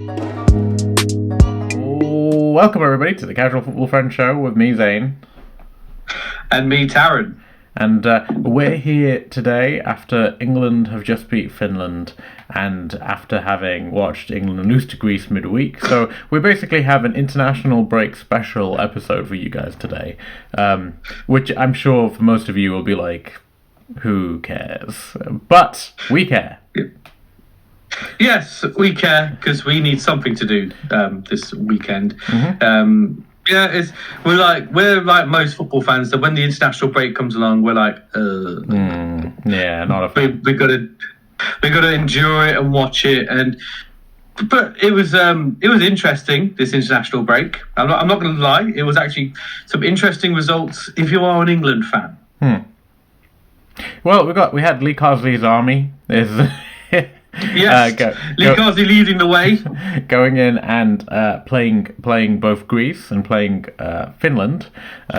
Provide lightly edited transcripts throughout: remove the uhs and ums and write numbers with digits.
Welcome everybody to the Casual Football Friend Show with me, Zane. And me, Taryn. And we're here today after England have just beat Finland and after having watched England lose to Greece midweek. So we basically have an international break special episode for you guys today, which I'm sure for most of you will be like, who cares? But we care. Yes, we care because we need something to do this weekend. We're like most football fans that when the international break comes along, we're like, yeah, not a fan. we gotta endure it and watch it. But it was interesting, this international break. I'm not going to lie, it was actually some interesting results if you are an England fan. Well, we had Lee Carsley's army. Yes, Lee Carsley leading the way, going in and playing both Greece and playing Finland.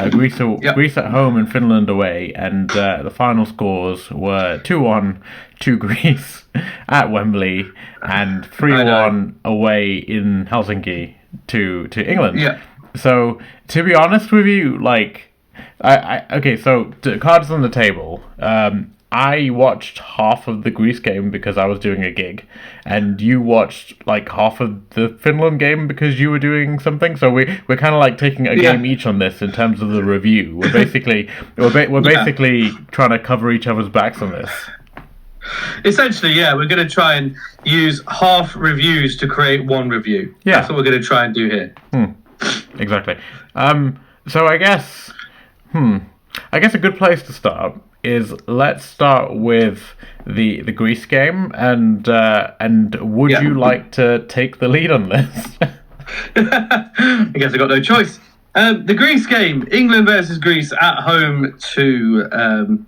Greece at home and Finland away, and the final scores were 2-1 to Greece at Wembley and 3-1 away in Helsinki to England. Yeah. So to be honest with you, so cards on the table. I watched half of the Greece game because I was doing a gig, and you watched like half of the Finland game because you were doing something. So we're kind of like taking a game each on this in terms of the review. We're basically trying to cover each other's backs on this. Essentially, we're going to try and use half reviews to create one review. Yeah, that's what we're going to try and do here. Exactly. So I guess a good place to start is let's start with the Greece game, and would you like to take the lead on this? I guess I got no choice. The Greece game, England versus Greece at home to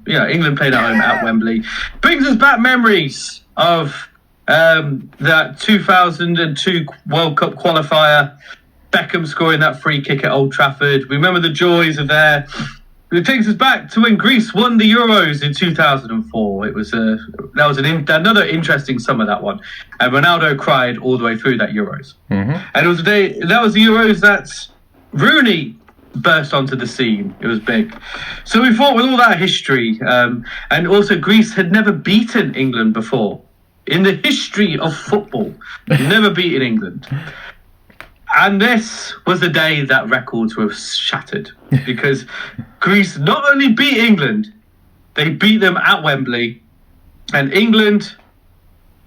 England played at home at Wembley, brings us back memories of that 2002 World Cup qualifier, Beckham scoring that free kick at Old Trafford. We remember the joys of there. It takes us back to when Greece won the Euros in 2004. It was another interesting summer, that one, and Ronaldo cried all the way through that Euros. And it was the Euros that Rooney burst onto the scene. It was big. So we thought with all that history, and also Greece had never beaten England before in the history of football, never beaten England. And this was the day that records were shattered, because Greece not only beat England, they beat them at Wembley, and England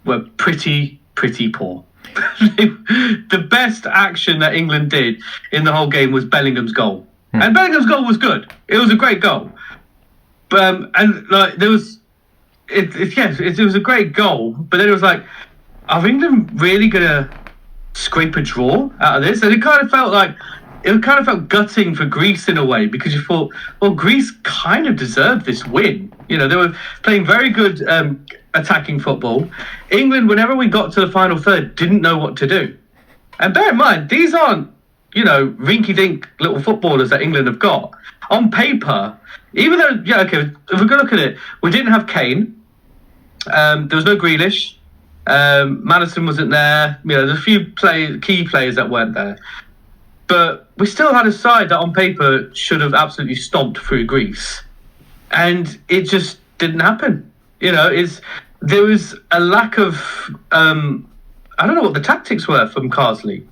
were pretty poor. The best action that England did in the whole game was Bellingham's goal. And Bellingham's goal was good. It was a great goal. It was a great goal, but then it was like, are England really going to scrape a draw out of this? And it kind of felt gutting for Greece in a way, because you thought, well, Greece kind of deserved this win. They were playing very good attacking football. England, whenever we got to the final third, didn't know what to do. And bear in mind, these aren't rinky-dink little footballers that England have got. On paper, even though if we're going to look at it, we didn't have Kane, there was no Grealish, Maddison wasn't there. There's a few key players that weren't there, but we still had a side that on paper should have absolutely stomped through Greece, and it just didn't happen. There was a lack of I don't know what the tactics were from Carsley.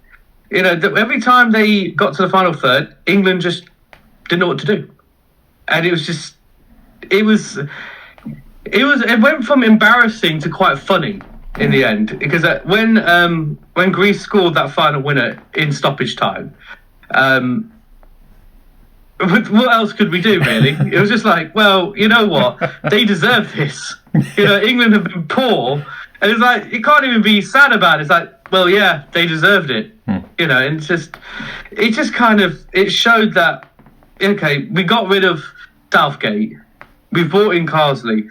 Every time they got to the final third, England just didn't know what to do, and it went from embarrassing to quite funny in the end, because when Greece scored that final winner in stoppage time, what else could we do, really? It was just like, well, you know what? They deserve this. England have been poor, and it's like, you can't even be sad about it. It's like, well, yeah, they deserved it. And it showed that, okay, we got rid of Southgate, we brought in Carsley.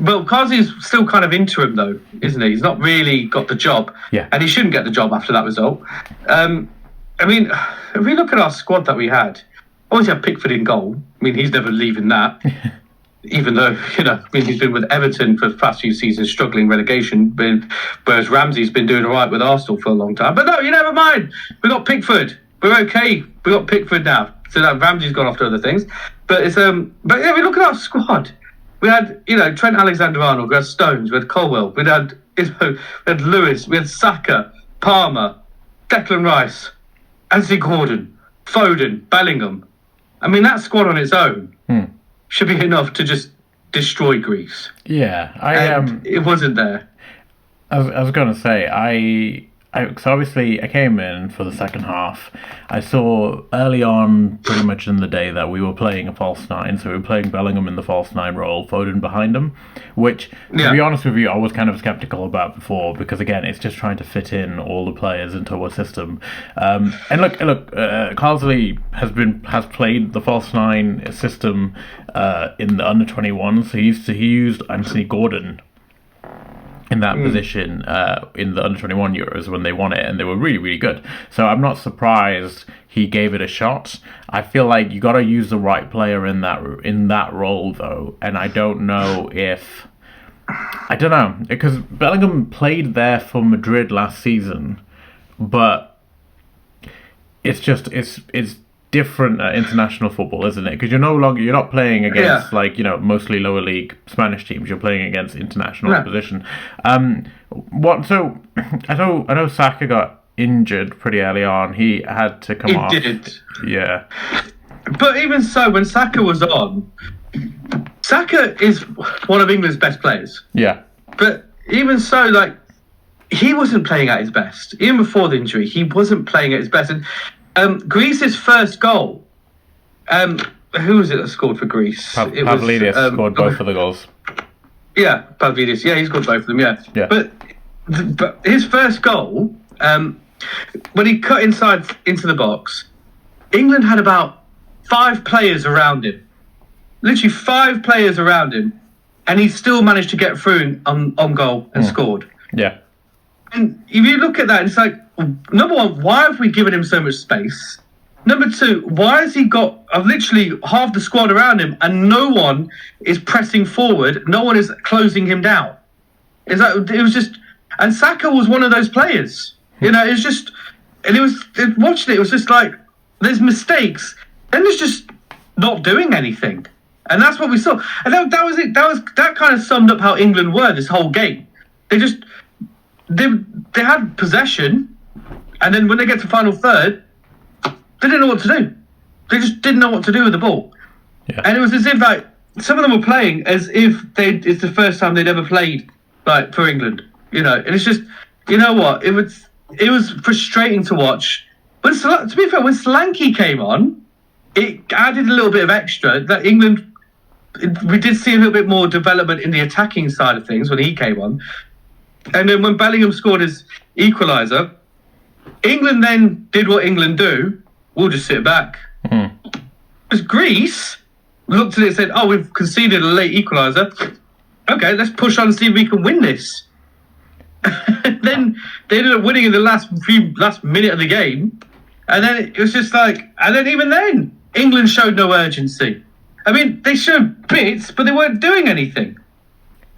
Well, Carsley's still kind of interim, though, isn't he? He's not really got the job. Yeah. And he shouldn't get the job after that result. If we look at our squad that we had, obviously have Pickford in goal. He's never leaving that. even though, he's been with Everton for the past few seasons, struggling relegation, whereas Ramsey's been doing all right with Arsenal for a long time. But no, you never mind. We got Pickford. We're okay. We got Pickford now. So that Ramsey's gone off to other things. But we look at our squad. We had, Trent Alexander-Arnold. We had Stones. We had Colwell. We had Lewis. We had Saka, Palmer, Declan Rice, Anthony Gordon, Foden, Bellingham. I mean, that squad on its own should be enough to just destroy Greece. Yeah, it wasn't there. I was going to say, because obviously I came in for the second half. I saw early on, pretty much in the day, that we were playing a false nine. So we were playing Bellingham in the false nine role, Foden behind him, which, to be honest with you, I was kind of skeptical about before, because again, it's just trying to fit in all the players into a system. And look, Carsley has played the false nine system in the under-21s. So he used Anthony Gordon in that position in the under-21 Euros when they won it, and they were really, really good. So I'm not surprised he gave it a shot. I feel like you got to use the right player in that role, though, and I don't know, because Bellingham played there for Madrid last season, but it's different international football, isn't it? Because you're not playing against mostly lower league Spanish teams. You're playing against international opposition. So I know Saka got injured pretty early on. He had to come off. He did. Yeah. But even so, when Saka was on, Saka is one of England's best players. Yeah. But even so, he wasn't playing at his best. Even before the injury, he wasn't playing at his best. And Greece's first goal. Who was it that scored for Greece? Pavlidis scored both of the goals. Yeah, Pavlidis. Yeah, he scored both of them. Yeah. But his first goal, when he cut inside into the box, England had about 5 players around him. Literally 5 players around him, and he still managed to get through on goal and scored. Yeah. And if you look at that, it's like, number one, why have we given him so much space? Number two, why has he got literally half the squad around him and no one is pressing forward? No one is closing him down. It was just, and Saka was one of those players. It was just, and watching it was just like, there's mistakes, and there's just not doing anything, and that's what we saw. And that was it. That kind of summed up how England were this whole game. They had possession, and then when they get to final third, they didn't know what to do. They just didn't know what to do with the ball. Yeah. And it was as if some of them were playing as if it's the first time they'd ever played for England. And it's just, you know what? It was frustrating to watch. But to be fair, when Solanke came on, it added a little bit of extra. That England, we did see a little bit more development in the attacking side of things when he came on. And then when Bellingham scored his equaliser, England then did what England do. We'll just sit back. Because Greece looked at it and said, oh, we've conceded a late equaliser. Okay, let's push on and see if we can win this. Then they ended up winning in the last minute of the game. And then it was just and then even then, England showed no urgency. I mean, they showed bits, but they weren't doing anything.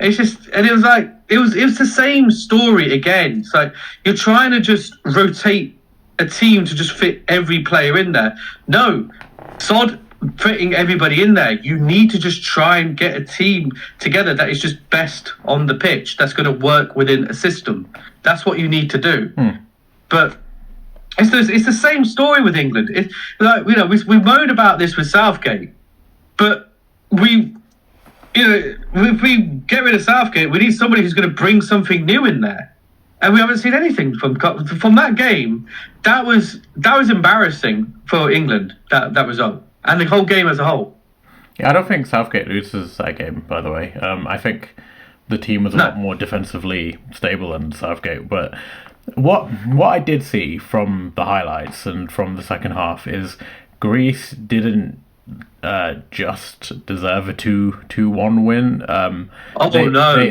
It's just, and it was it was the same story again. It's like you're trying to just rotate a team to just fit every player in there. No, sod fitting everybody in there. You need to just try and get a team together that is just best on the pitch, that's going to work within a system. That's what you need to do. But it's the same story with England. It's we moaned about this with Southgate, but if we get rid of Southgate, we need somebody who's going to bring something new in there, and we haven't seen anything from that game. That was embarrassing for England. That result and the whole game as a whole. Yeah, I don't think Southgate loses that game. By the way, I think the team was a lot more defensively stable than Southgate. But what I did see from the highlights and from the second half is Greece didn't just deserve a 2-1 win.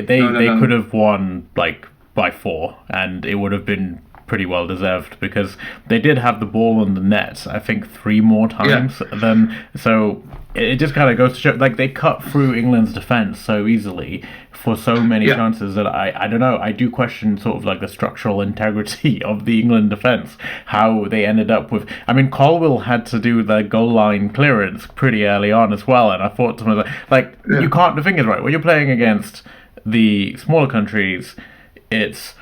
They could have won by 4, and it would have been pretty well deserved, because they did have the ball on the net, I think 3 more times than, so it just kind of goes to show, like, they cut through England's defence so easily for so many chances that I don't know, I do question sort of like the structural integrity of the England defence, how they ended up with, I mean, Colwill had to do the goal line clearance pretty early on as well, and I thought to myself, like, you can't, the thing is, right, when you're playing against the smaller countries, it's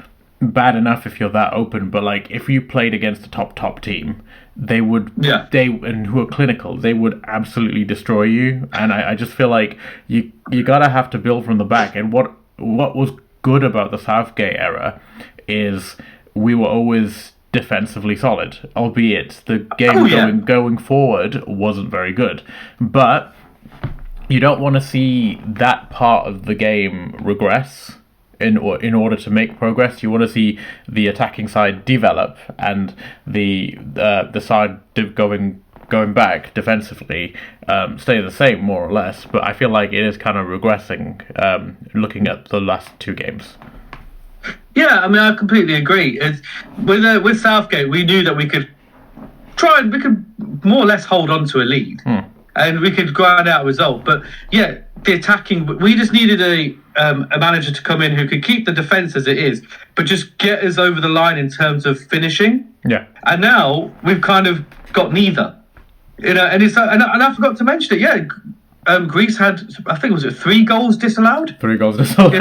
bad enough if you're that open, but like if you played against a top team, they would and who are clinical, they would absolutely destroy you. And I just feel like you gotta have to build from the back. And what was good about the Southgate era is we were always defensively solid, albeit the game going forward wasn't very good. But you don't want to see that part of the game regress. In order to make progress, you want to see the attacking side develop and the side going back defensively stay the same, more or less. But I feel like it is kind of regressing looking at the last 2 games. Yeah, I mean, I completely agree. With Southgate, we knew that we could more or less hold on to a lead. And we could grind out a result. But yeah, the attacking, we just needed a manager to come in who could keep the defence as it is, but just get us over the line in terms of finishing. Yeah. And now we've kind of got neither. And it's and I forgot to mention it. Yeah, Greece had, I think, was it 3 goals disallowed? 3 goals disallowed.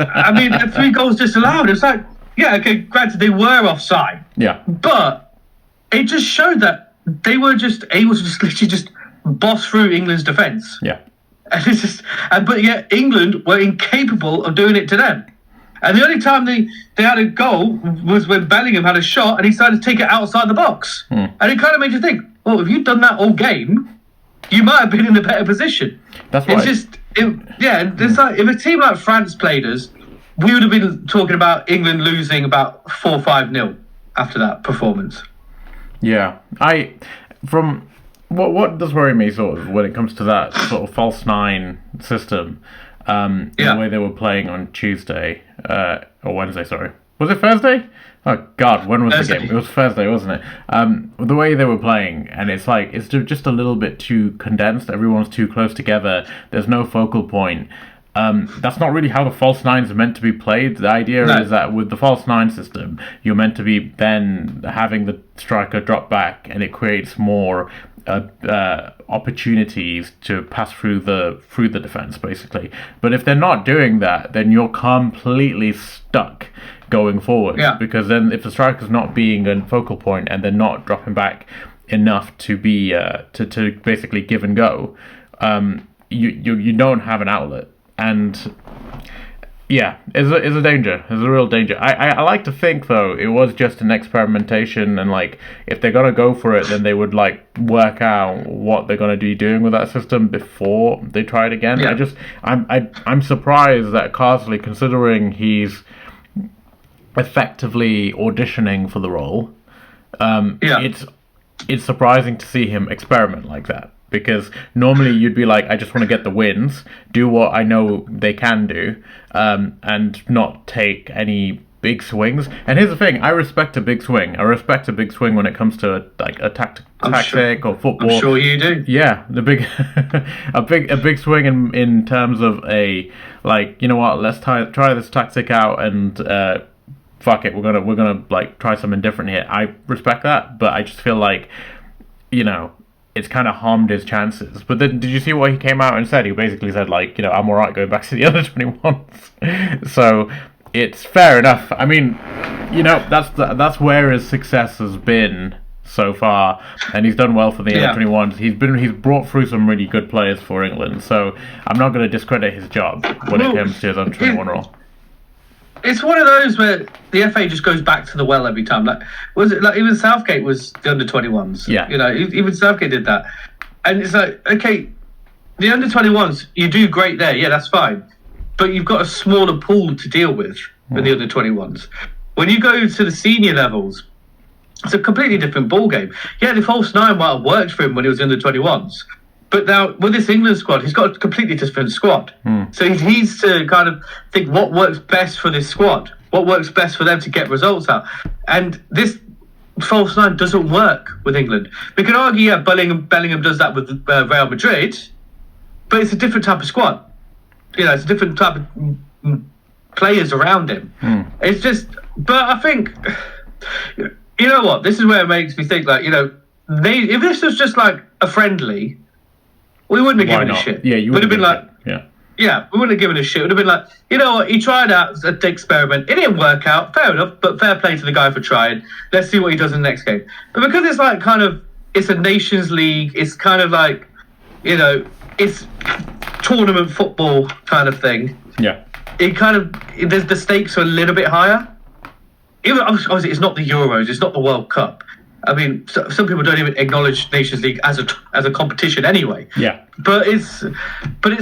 I mean, 3 goals disallowed. It's like, yeah, okay, granted they were offside. Yeah. But it just showed that they were just able to literally just boss through England's defence. Yeah. And it's just, but yet England were incapable of doing it to them. And the only time they had a goal was when Bellingham had a shot and he started to take it outside the box. And it kind of made you think, well, if you'd done that all game, you might have been in a better position. That's right. It's just, it's like, if a team like France played us, we would have been talking about England losing about 4-5-0 after that performance. Yeah. What does worry me sort of when it comes to that sort of false 9 system, the way they were playing on Tuesday, or Wednesday, sorry. Was it Thursday? Oh God, when was Thursday. The game? It was Thursday, wasn't it? The way they were playing, and it's like, it's just a little bit too condensed, everyone's too close together, there's no focal point. That's not really how the false 9s are meant to be played. The idea is that with the false 9 system, you're meant to be then having the striker drop back, and it creates more opportunities to pass through the defense, basically. But if they're not doing that, then you're completely stuck going forward. Yeah. Because then if the striker's not being a focal point and they're not dropping back enough to be to basically give and go, you don't have an outlet. And yeah, it's a danger. It's a real danger. I like to think, though, it was just an experimentation, and like if they're gonna go for it, then they would like work out what they're gonna be doing with that system before they try it again. Yeah. I'm surprised that Carsley, considering he's effectively auditioning for the role, it's surprising to see him experiment like that. Because normally you'd be like, I just want to get the wins, do what I know they can do, and not take any big swings. And here's the thing, I respect a big swing. I respect a big swing when it comes to tactic or football. I'm sure you do. Yeah, the big a big swing in terms of a, like, you know what, let's try this tactic out and fuck it, we're gonna like try something different here. I respect that, but I just feel like, you know, it's kind of harmed his chances. But then, did you see what he came out and said? He basically said, like, you know, I'm all right going back to the other 21s. So it's fair enough. I mean, you know, that's where his success has been so far, and he's done well for the under 21s. He's brought through some really good players for England. So I'm not going to discredit his job when it comes to his under 21 role. It's one of those where the FA just goes back to the well every time. Like, was it like even Southgate was the under 21s? Yeah, you know, even Southgate did that, and it's like, okay, the under 21s, you do great there, yeah, that's fine, but you've got a smaller pool to deal with than the under 21s. When you go to the senior levels, it's a completely different ball game. Yeah, the false 9 might have worked for him when he was in the 21s. But now, with this England squad, he's got a completely different squad. So he needs to kind of think what works best for this squad. what works best for them to get results out. And this false nine doesn't work with England. We could argue, yeah, Bellingham does that with Real Madrid, but it's a different type of squad. It's a different type of players around him. It's just, but I think, you know what? This is where it makes me think, like, if this was just like a friendly, we wouldn't have given a shit. Yeah, you would have been like, yeah, we wouldn't have given a shit. It would have been like, you know what, he tried out an experiment. It didn't work out. Fair enough, but fair play to the guy for trying. Let's see what he does in the next game. But because it's like it's a Nations League, it's kind of like, it's tournament football kind of thing. Yeah. The stakes are a little bit higher. Even obviously, it's not the Euros, it's not the World Cup. I mean, some people don't even acknowledge Nations League as a competition anyway. Yeah. But it's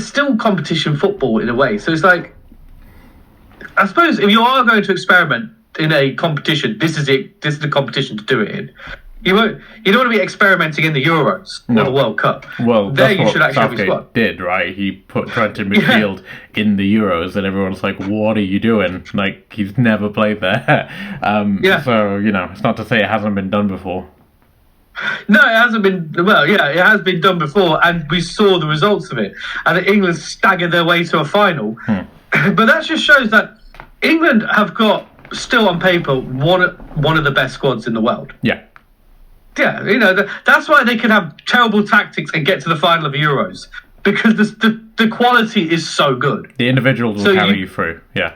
still competition football in a way. So it's like, I suppose if you are going to experiment in a competition, this is it. This is the competition to do it in. You don't want to be experimenting in the Euros or the World Cup. Well, there that's you what should actually Southgate have a squad. did, right? He put Trent in midfield in the Euros, and everyone's like, "What are you doing?" Like, he's never played there. So it's not to say it hasn't been done before. No, it hasn't been. Well, yeah, it has been done before, and we saw the results of it. And England staggered their way to a final. But that just shows that England have got, still on paper, one of the best squads in the world. Yeah. Yeah, that's why they can have terrible tactics and get to the final of the Euros, because the quality is so good. The individuals will carry you through. Yeah.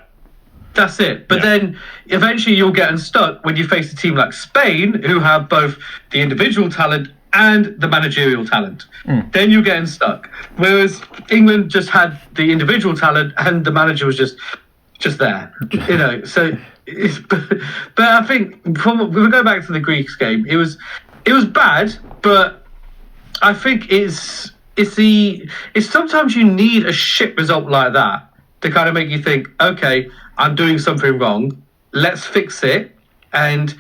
That's it. But then eventually you'll get unstuck when you face a team like Spain, who have both the individual talent and the managerial talent. Then you're getting stuck. Whereas England just had the individual talent and the manager was just there. So but I think if we go back to the Greeks game, it was bad, but I think it's sometimes you need a shit result like that to kind of make you think, okay, I'm doing something wrong, let's fix it. And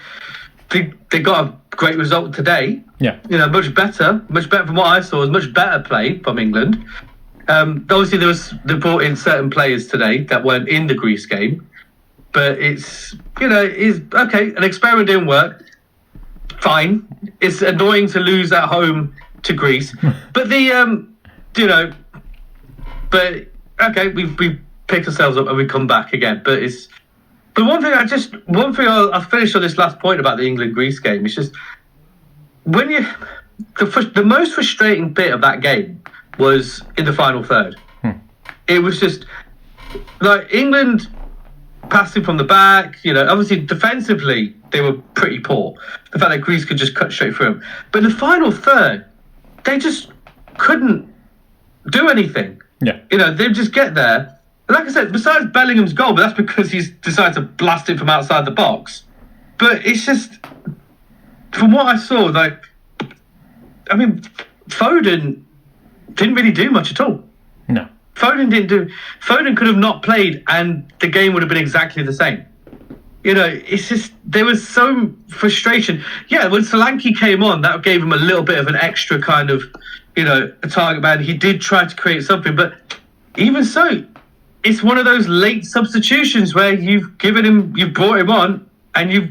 they got a great result today. Yeah. Much better from what I saw. It was much better play from England. Obviously they brought in certain players today that weren't in the Greece game, but it's okay. An experiment didn't work. Fine. It's annoying to lose at home to Greece, but but okay, we pick ourselves up and we come back again. But one thing I'll finish on this last point about the England-Greece game. It's just when the most frustrating bit of that game was in the final third. It was just like England passing from the back. Obviously defensively they were pretty poor. The fact that Greece could just cut straight through them, but in the final third they just couldn't do anything. Yeah. They'd just get there. Like I said, besides Bellingham's goal, but that's because he's decided to blast it from outside the box. But it's just, from what I saw, Foden didn't really do much at all. No. Foden could have not played and the game would have been exactly the same. It's just, there was so frustration. Yeah, when Solanke came on, that gave him a little bit of an extra kind of, a target man. He did try to create something, but even so, it's one of those late substitutions where you've brought him on and you're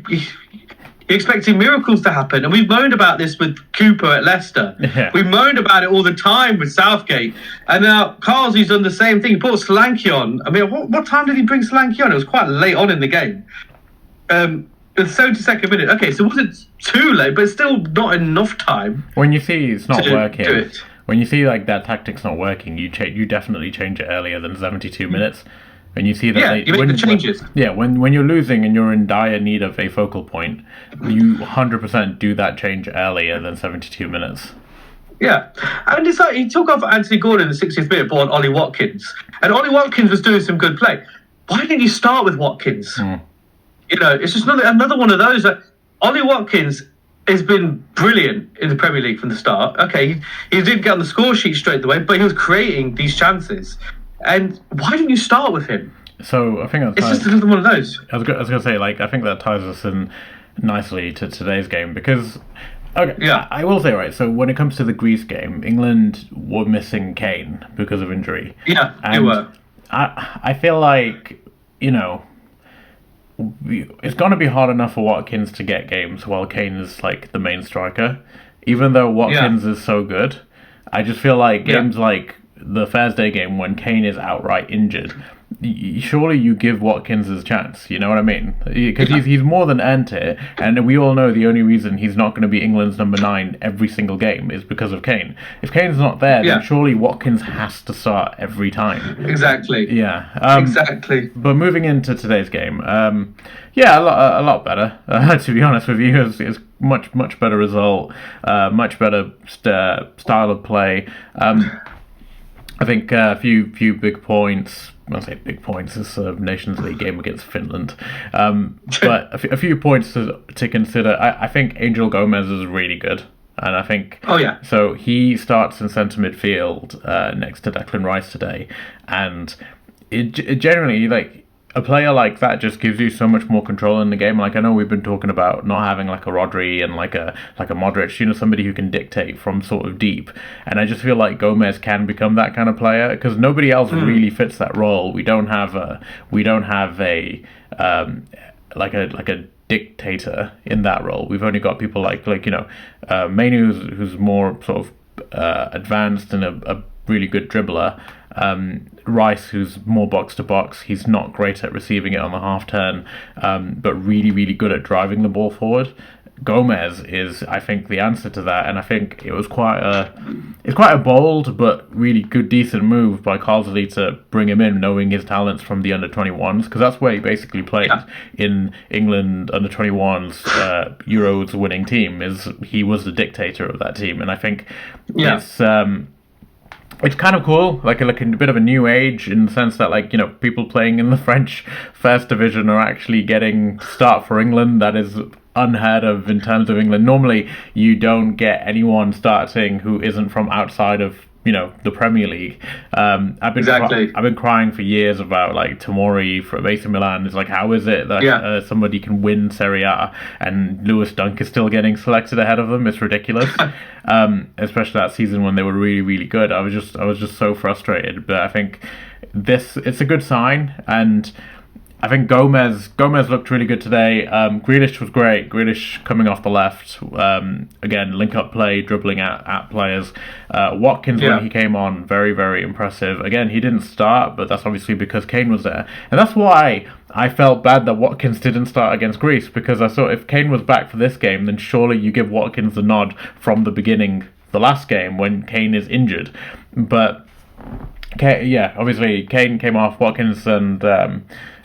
expecting miracles to happen. And we've moaned about this with Cooper at Leicester. Yeah. We've moaned about it all the time with Southgate. And now Carsley's done the same thing. He brought Solanke on. I mean, what time did he bring Solanke on? It was quite late on in the game. The 72nd minute. Okay, so it wasn't too late, but it's still not enough time. When you see it's not working, do it. When you see that tactic's not working, you definitely change it earlier than 72 minutes. When you see that, you make the changes. When you're losing and you're in dire need of a focal point, you 100% do that change earlier than 72 minutes. Yeah, and it's like he took off Anthony Gordon in the 60th minute, brought on Ollie Watkins, and Ollie Watkins was doing some good play. Why didn't you start with Watkins? It's just another one of those that Ollie Watkins has been brilliant in the Premier League from the start. Okay, he didn't get on the score sheet straight away, but he was creating these chances. And why didn't you start with him? So I think it's just another one of those. I was going to say, I think that ties us in nicely to today's game because, I will say, right, so when it comes to the Greece game, England were missing Kane because of injury. Yeah, they were. I feel like, it's going to be hard enough for Watkins to get games while Kane is like the main striker. Even though Watkins is so good, I just feel like games like the Thursday game when Kane is outright injured, surely you give Watkins his chance. You know what I mean? Because he's more than earned it, and we all know the only reason he's not going to be England's number 9 every single game is because of Kane. If Kane's not there, then surely Watkins has to start every time. Exactly. Yeah. Exactly. But moving into today's game, a lot better. To be honest with you, it's much better result, much better style of play. I think a few big points. I say big points. It's a Nations League game against Finland, but a few points to consider. I think Angel Gomez is really good, and I think so he starts in centre midfield next to Declan Rice today, and it generally like. A player like that just gives you so much more control in the game. Like I know we've been talking about not having like a Rodri and like a Modric, somebody who can dictate from sort of deep. And I just feel like Gomez can become that kind of player because nobody else really fits that role. We don't have a dictator in that role. We've only got people like Mainu who's more sort of advanced and a really good dribbler. Rice, who's more box to box, he's not great at receiving it on the half turn, but really, really good at driving the ball forward. Gomez is, I think, the answer to that, and I think it was quite a bold but really good, decent move by Carsley to bring him in, knowing his talents from the under-21s, because that's where he basically played in England under-21s Euros winning team. He was the dictator of that team, and I think it's kind of cool, like a bit of a new age in the sense that people playing in the French first division are actually getting to start for England. That is unheard of in terms of England. Normally, you don't get anyone starting who isn't from outside of the Premier League. I've been crying for years about like Tomori from AC Milan. It's like, how is it that somebody can win Serie A and Lewis Dunk is still getting selected ahead of them? It's ridiculous. Especially that season when they were really, really good. I was just so frustrated. But I think it's a good sign, and I think Gomez looked really good today. Grealish was great. Grealish coming off the left. Again, link-up play, dribbling at players. Watkins, when he came on, very, very impressive. Again, he didn't start, but that's obviously because Kane was there. And that's why I felt bad that Watkins didn't start against Greece, because I thought if Kane was back for this game, then surely you give Watkins the nod from the beginning, the last game, when Kane is injured. But obviously Kane came off. Watkins and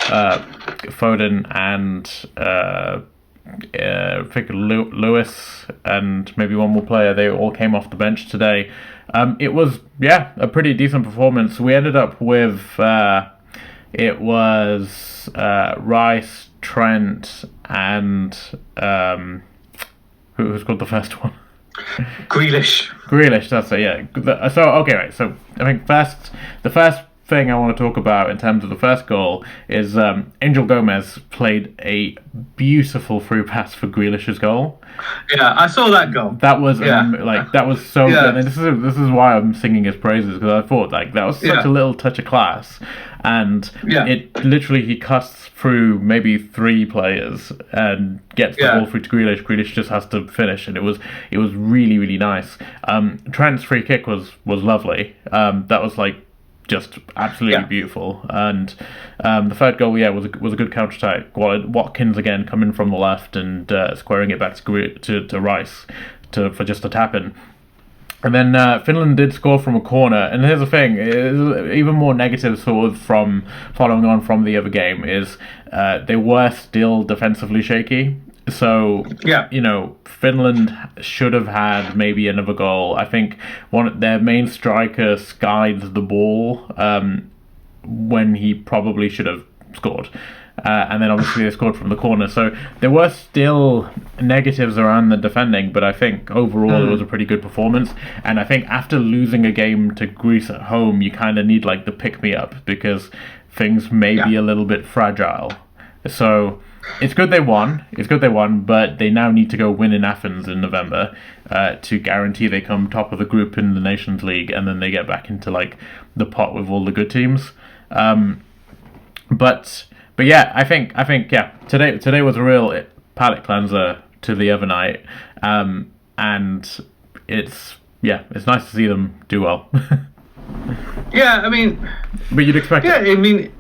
Foden and I think Lewis and maybe one more player, they all came off the bench today. It was a pretty decent performance. We ended up with it was Rice, Trent, and who's called the first one? Grealish, that's it, yeah. So, okay, right. So, I think the first thing I want to talk about in terms of the first goal is Angel Gomez played a beautiful through pass for Grealish's goal. Yeah, I saw that goal. That was that was so good. And this is why I'm singing his praises, because I thought that was such a little touch of class, and it literally he cuts through maybe 3 players and gets the ball through to Grealish. Grealish just has to finish, and it was really, really nice. Trent's free kick was lovely. That was just absolutely beautiful, and the third goal was a good counter attack. Watkins again coming from the left and squaring it back to Rice for just a tap in. And then Finland did score from a corner. And here's the thing, even more negative sort of from following on from the other game is they were still defensively shaky. So, Finland should have had maybe another goal. I think their main striker skied the ball when he probably should have scored. And then obviously they scored from the corner. So there were still negatives around the defending, but I think overall it was a pretty good performance. And I think after losing a game to Greece at home, you kind of need the pick-me-up, because things may be a little bit fragile. So it's good they won, but they now need to go win in Athens in November to guarantee they come top of the group in the Nations League, and then they get back into the pot with all the good teams. But But yeah, I think yeah. Today was a real palate cleanser to the other night, and it's nice to see them do well. Yeah, I mean, but you'd expect yeah, it. I mean,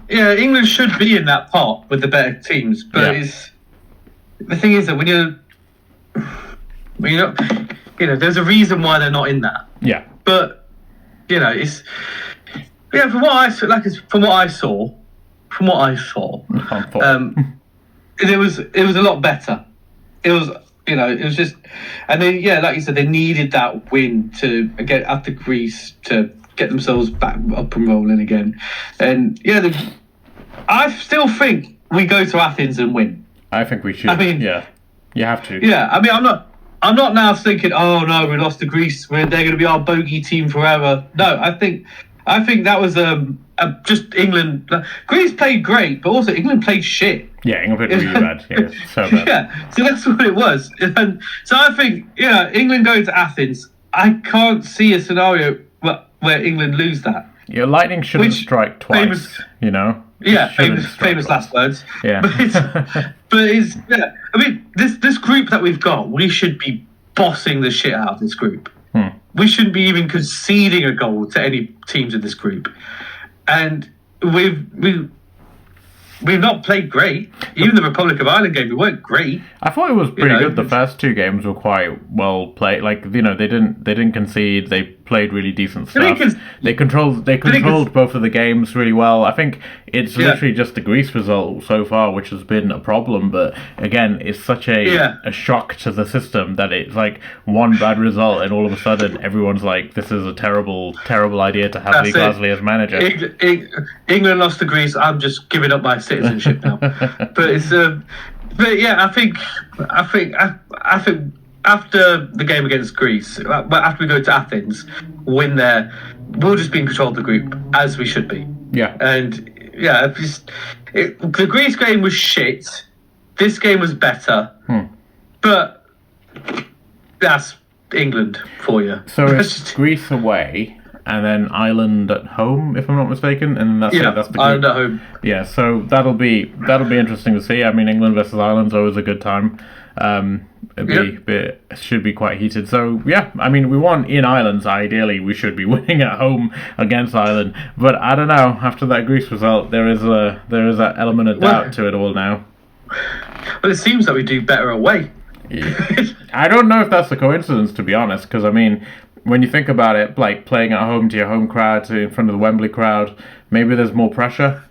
yeah, England should be in that pot with the better teams, but Yeah. the thing is that when you're not, there's a reason why they're not in that. Yeah. But it's from what I saw, it was a lot better. It was just, and then like you said, they needed that win to get after Greece to get themselves back up and rolling again. And I still think we go to Athens and win. I think we should. I mean, yeah, you have to. Yeah, I mean, I'm not now thinking, oh no, we lost to Greece. They're going to be our bogey team forever. No, I think that was just England. Greece played great, but also England played shit. Yeah, England played really bad. Yeah, so bad. Yeah, so that's what it was. And so I think, England going to Athens, I can't see a scenario where England lose that. Yeah, lightning shouldn't strike twice. Yeah, famous last words. Yeah. But it's I mean, this group that we've got, we should be bossing the shit out of this group. We shouldn't be even conceding a goal to any teams in this group. And we've not played great. Even the Republic of Ireland game, we weren't great. I thought it was pretty good. The first two games were quite well played. Like they didn't concede. They played really decent stuff. They controlled both of the games really well. I think it's literally just the Greece result so far which has been a problem. But again, it's such a shock to the system that it's like one bad result and all of a sudden everyone's like, this is a terrible idea to have Lee Carsley as manager. England lost to Greece. I'm just giving up my citizenship now. But it's but yeah, I think after the game against Greece, after we go to Athens, win there, we'll just be in control of the group as we should be. Yeah. And the Greece game was shit. This game was better. But that's England for you. So it's Greece away and then Ireland at home, if I'm not mistaken, and that's the group. Ireland at home. Yeah, so that'll be interesting to see. I mean, England versus Ireland's always a good time. It should be quite heated. So yeah, I mean, we won in Ireland. So ideally, we should be winning at home against Ireland. But I don't know. After that Greece result, there is that element of doubt to it all now. But it seems that we do better away. I don't know if that's a coincidence, to be honest, because I mean, when you think about it, like playing at home to your home crowd, in front of the Wembley crowd, maybe there's more pressure.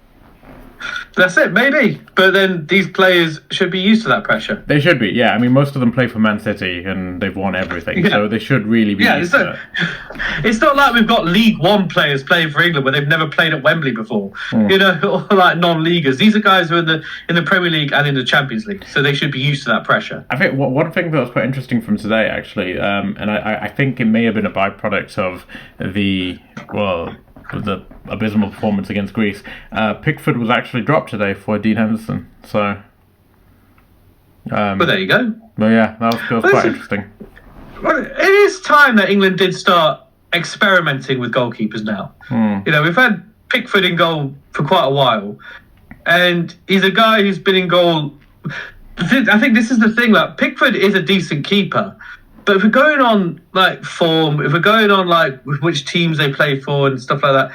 That's it, maybe. But then these players should be used to that pressure. They should be, yeah. I mean, most of them play for Man City and they've won everything, so they should really be used to it. It's not like we've got League One players playing for England where they've never played at Wembley before. Or like non-leaguers. These are guys who are in the Premier League and in the Champions League, so they should be used to that pressure. I think one thing that was quite interesting from today, actually, and I think it may have been a byproduct of the abysmal performance against Greece. Pickford was actually dropped today for Dean Henderson. So, but there you go. But yeah, that was quite interesting. Well, it is time that England did start experimenting with goalkeepers now. We've had Pickford in goal for quite a while, and he's a guy who's been in goal. I think this is the thing. Like, Pickford is a decent keeper. But if we're going on like form, if we're going on like which teams they play for and stuff like that,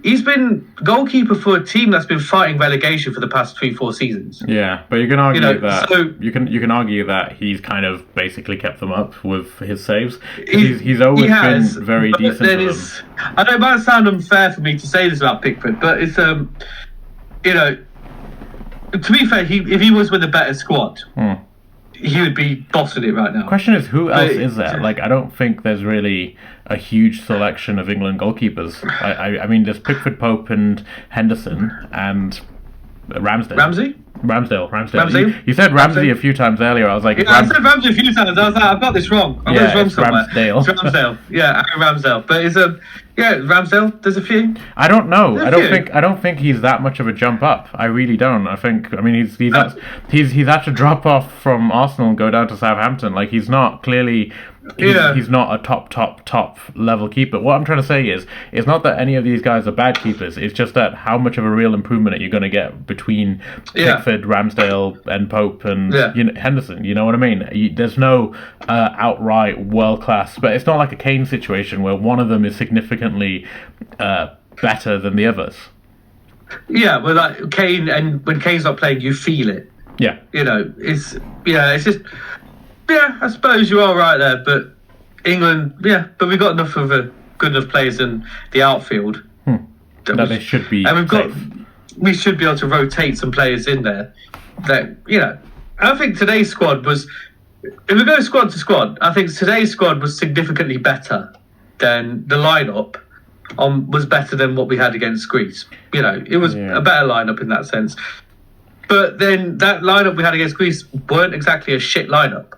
he's been goalkeeper for a team that's been fighting relegation for the past 3-4 seasons. Yeah, but you can argue that you can argue that he's kind of basically kept them up with his saves. He's always been very decent for them. I know it might sound unfair for me to say this about Pickford, but it's to be fair, if he was with a better squad. He would be bossing it right now. The question is, who else is there? Like, I don't think there's really a huge selection of England goalkeepers. I mean, there's Pickford, Pope, and Henderson, and Ramsdale. Ramsdale. You said Ramsey a few times earlier. I was like, I said Ramsey a few times. I was like, I've got this wrong. I've got this wrong somewhere. Ramsdale. It's Ramsdale. Yeah, Ramsdale. But it's Ramsdale. There's a few. I don't know. I don't think he's that much of a jump up. I really don't. I mean, he's had to drop off from Arsenal and go down to Southampton. Like, he's not clearly he's not a top level keeper. What I'm trying to say is, it's not that any of these guys are bad keepers. It's just that how much of a real improvement are you going to get between Pickford, Ramsdale, and Pope, and Henderson? You know what I mean? There's no outright world class, but it's not like a Kane situation where one of them is significantly better than the others. Yeah, well, like Kane, and when Kane's not playing, you feel it. Yeah, it's just. Yeah, I suppose you are right there, but England, but we've got enough of good enough players in the outfield that they should be, and we should be able to rotate some players in there. That I think today's squad was, if we go squad to squad, I think today's squad was significantly better than the lineup. Was better than what we had against Greece. It was a better lineup in that sense. But then that lineup we had against Greece weren't exactly a shit lineup.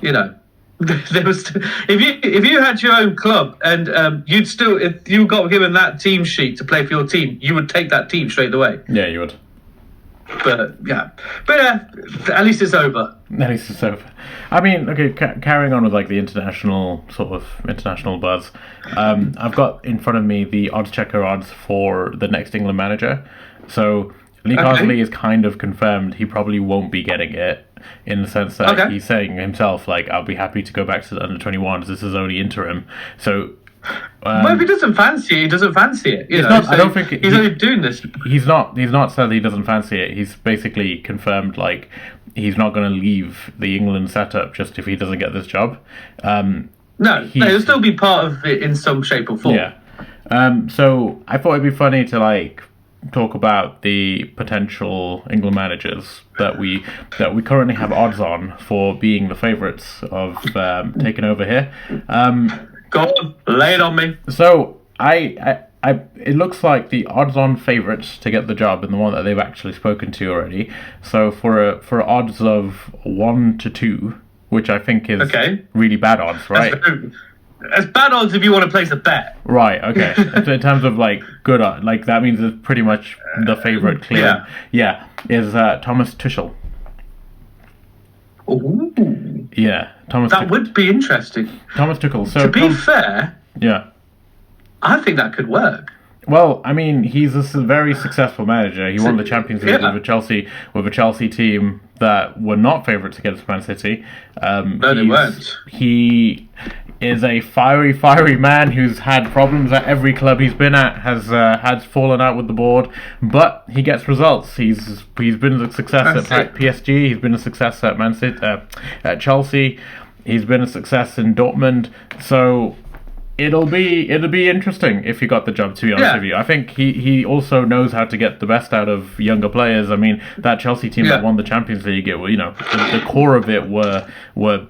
There was if you had your own club and you'd still, if you got given that team sheet to play for your team, you would take that team straight away. Yeah, you would. But at least it's over. At least it's over. I mean, okay, carrying on with like the international buzz. I've got in front of me the odds checker odds for the next England manager. So Lee Carsley is kind of confirmed he probably won't be getting it, in the sense that he's saying himself, like, I'll be happy to go back to the under-21s. This is only interim. So well, if he doesn't fancy it, he doesn't fancy it. I don't think he's only doing this. He's not said he doesn't fancy it. He's basically confirmed, like, he's not going to leave the England setup just if he doesn't get this job. No, he'll still be part of it in some shape or form. Yeah. So I thought it'd be funny to like talk about the potential England managers that we currently have odds on for being the favourites of taking over here. Go on, lay it on me. So it looks like the odds-on favourites to get the job, and the one that they've actually spoken to already. So for odds of 1 to 2, which I think is really bad odds, right? It's bad odds if you want to place a bet. Right, okay. In terms of like good odds, like that means it's pretty much the favourite clear. Is Thomas Tuchel. Ooh. Yeah, Thomas. That would be interesting. Thomas Tuchel. So to be fair, I think that could work. Well, I mean, he's a very successful manager. He won the Champions League with a Chelsea team that were not favourites against Man City. No, they weren't. He is a fiery man who's had problems at every club he's been at, has fallen out with the board, but he gets results. He's been a success at PSG. He's been a success at Man City, at Chelsea. He's been a success in Dortmund. So it'll be interesting if he got the job, to be honest with you. I think he also knows how to get the best out of younger players. I mean, that Chelsea team that won the Champions League, it, the core of it were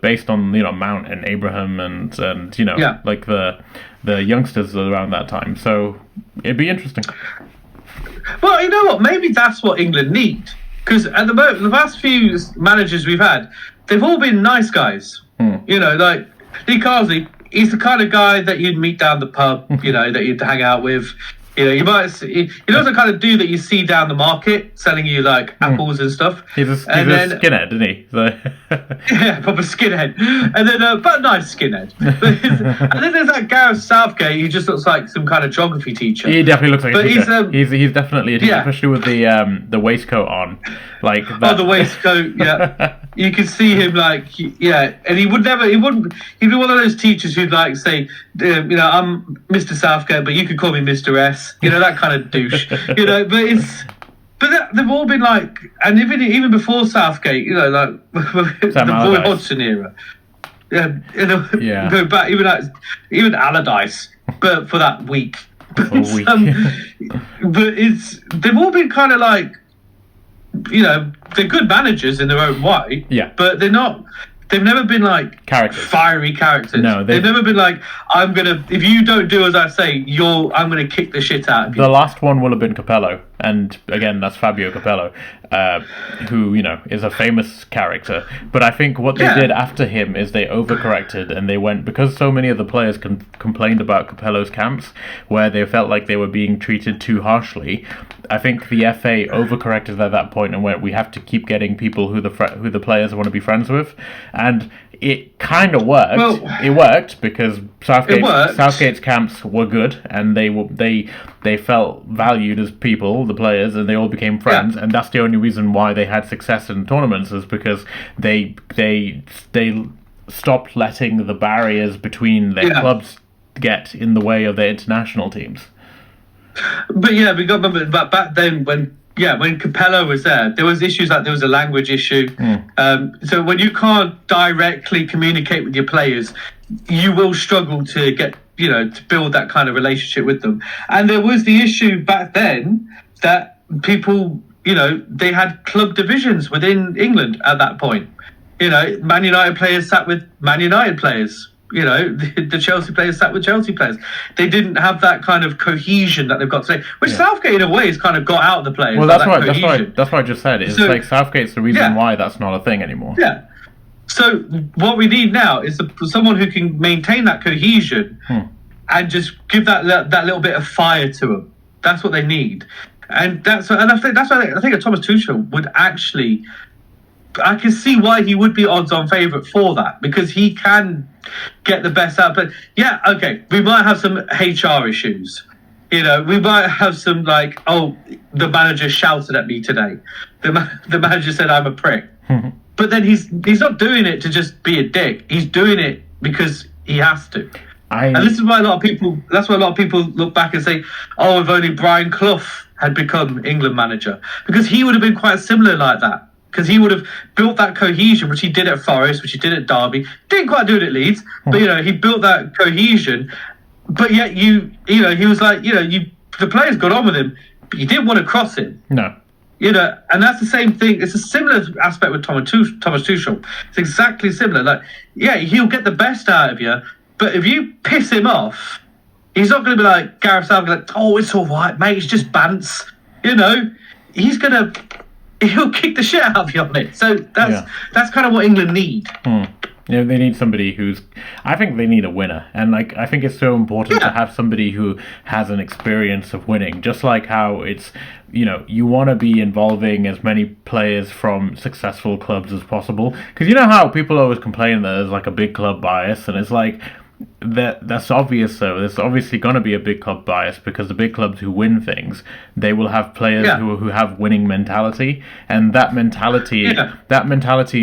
based on Mount and Abraham and like the youngsters around that time. So it'd be interesting. Well, you know what? Maybe that's what England need, because at the moment, the past few managers we've had, they've all been nice guys. Like Lee Carsley. He's the kind of guy that you'd meet down the pub, that you'd hang out with. He knows the kind of dude that you see down the market selling you like apples and stuff. He's a skinhead, isn't he? So. Yeah, proper skinhead. And then, but nice skinhead. And then there's that Gareth Southgate who just looks like some kind of geography teacher. He definitely looks like a teacher. He's definitely a teacher, especially with the waistcoat on. Like that. Oh, the waistcoat, yeah. You can see him and he'd be one of those teachers who'd like say, I'm Mr. Southgate, but you could call me Mr. S. That kind of douche. But they've all been like, and even before Southgate, like the Roy Hodgson era. Go back even Allardyce, but for that week. But they've all been kind of like, they're good managers in their own way. Yeah. But they're not. They've never been like fiery characters. No, they've never been like, if you don't do as I say, I'm gonna kick the shit out of you. The last one will have been Capello, and again, that's Fabio Capello, who is a famous character. But I think what they did after him is they overcorrected, and they went, because so many of the players complained about Capello's camps, where they felt like they were being treated too harshly. I think the FA overcorrected at that point and went, we have to keep getting people who the players want to be friends with. And it kind of worked. Well, it worked because it worked. Southgate's camps were good, and they felt valued as people, the players, and they all became friends. And that's the only reason why they had success in tournaments, is because they stopped letting the barriers between their clubs get in the way of their international teams. But yeah, we got but back then when Capello was there was issues like there was a language issue. So when you can't directly communicate with your players, you will struggle to get to build that kind of relationship with them. And there was the issue back then that people they had club divisions within England at that point. Man United players sat with Man United players. The Chelsea players sat with Chelsea players. They didn't have that kind of cohesion that they've got today, which Southgate in a way has kind of got out of the players. Well, that's what I just said. It's like Southgate's the reason why that's not a thing anymore. Yeah. So what we need now is someone who can maintain that cohesion and just give that little bit of fire to them. That's what they need, and I think a Thomas Tuchel would actually. I can see why he would be odds-on favourite for that, because he can get the best out of it. Yeah, okay, we might have some HR issues. We might have some the manager shouted at me today. The manager said I'm a prick. But then he's not doing it to just be a dick. He's doing it because he has to. And this is why a lot of people look back and say, oh, if only Brian Clough had become England manager, because he would have been quite similar like that. Because he would have built that cohesion, which he did at Forest, which he did at Derby. Didn't quite do it at Leeds, but he built that cohesion. But yet he was like, the players got on with him, but you didn't want to cross him. No. And that's the same thing. It's a similar aspect with Thomas Tuchel. It's exactly similar. Like, he'll get the best out of you, but if you piss him off, he's not going to be like Gareth Southgate, like, oh, it's all right, mate, it's just bants. He's going to. He'll kick the shit out of you on it. So that's kind of what England need. They need somebody I think they need a winner. And I think it's so important to have somebody who has an experience of winning. Just like how it's, you want to be involving as many players from successful clubs as possible. Because you know how people always complain that there's a big club bias, and it's like, that's obvious though. There's obviously going to be a big club bias, because the big clubs who win things, they will have players who have winning mentality, and that mentality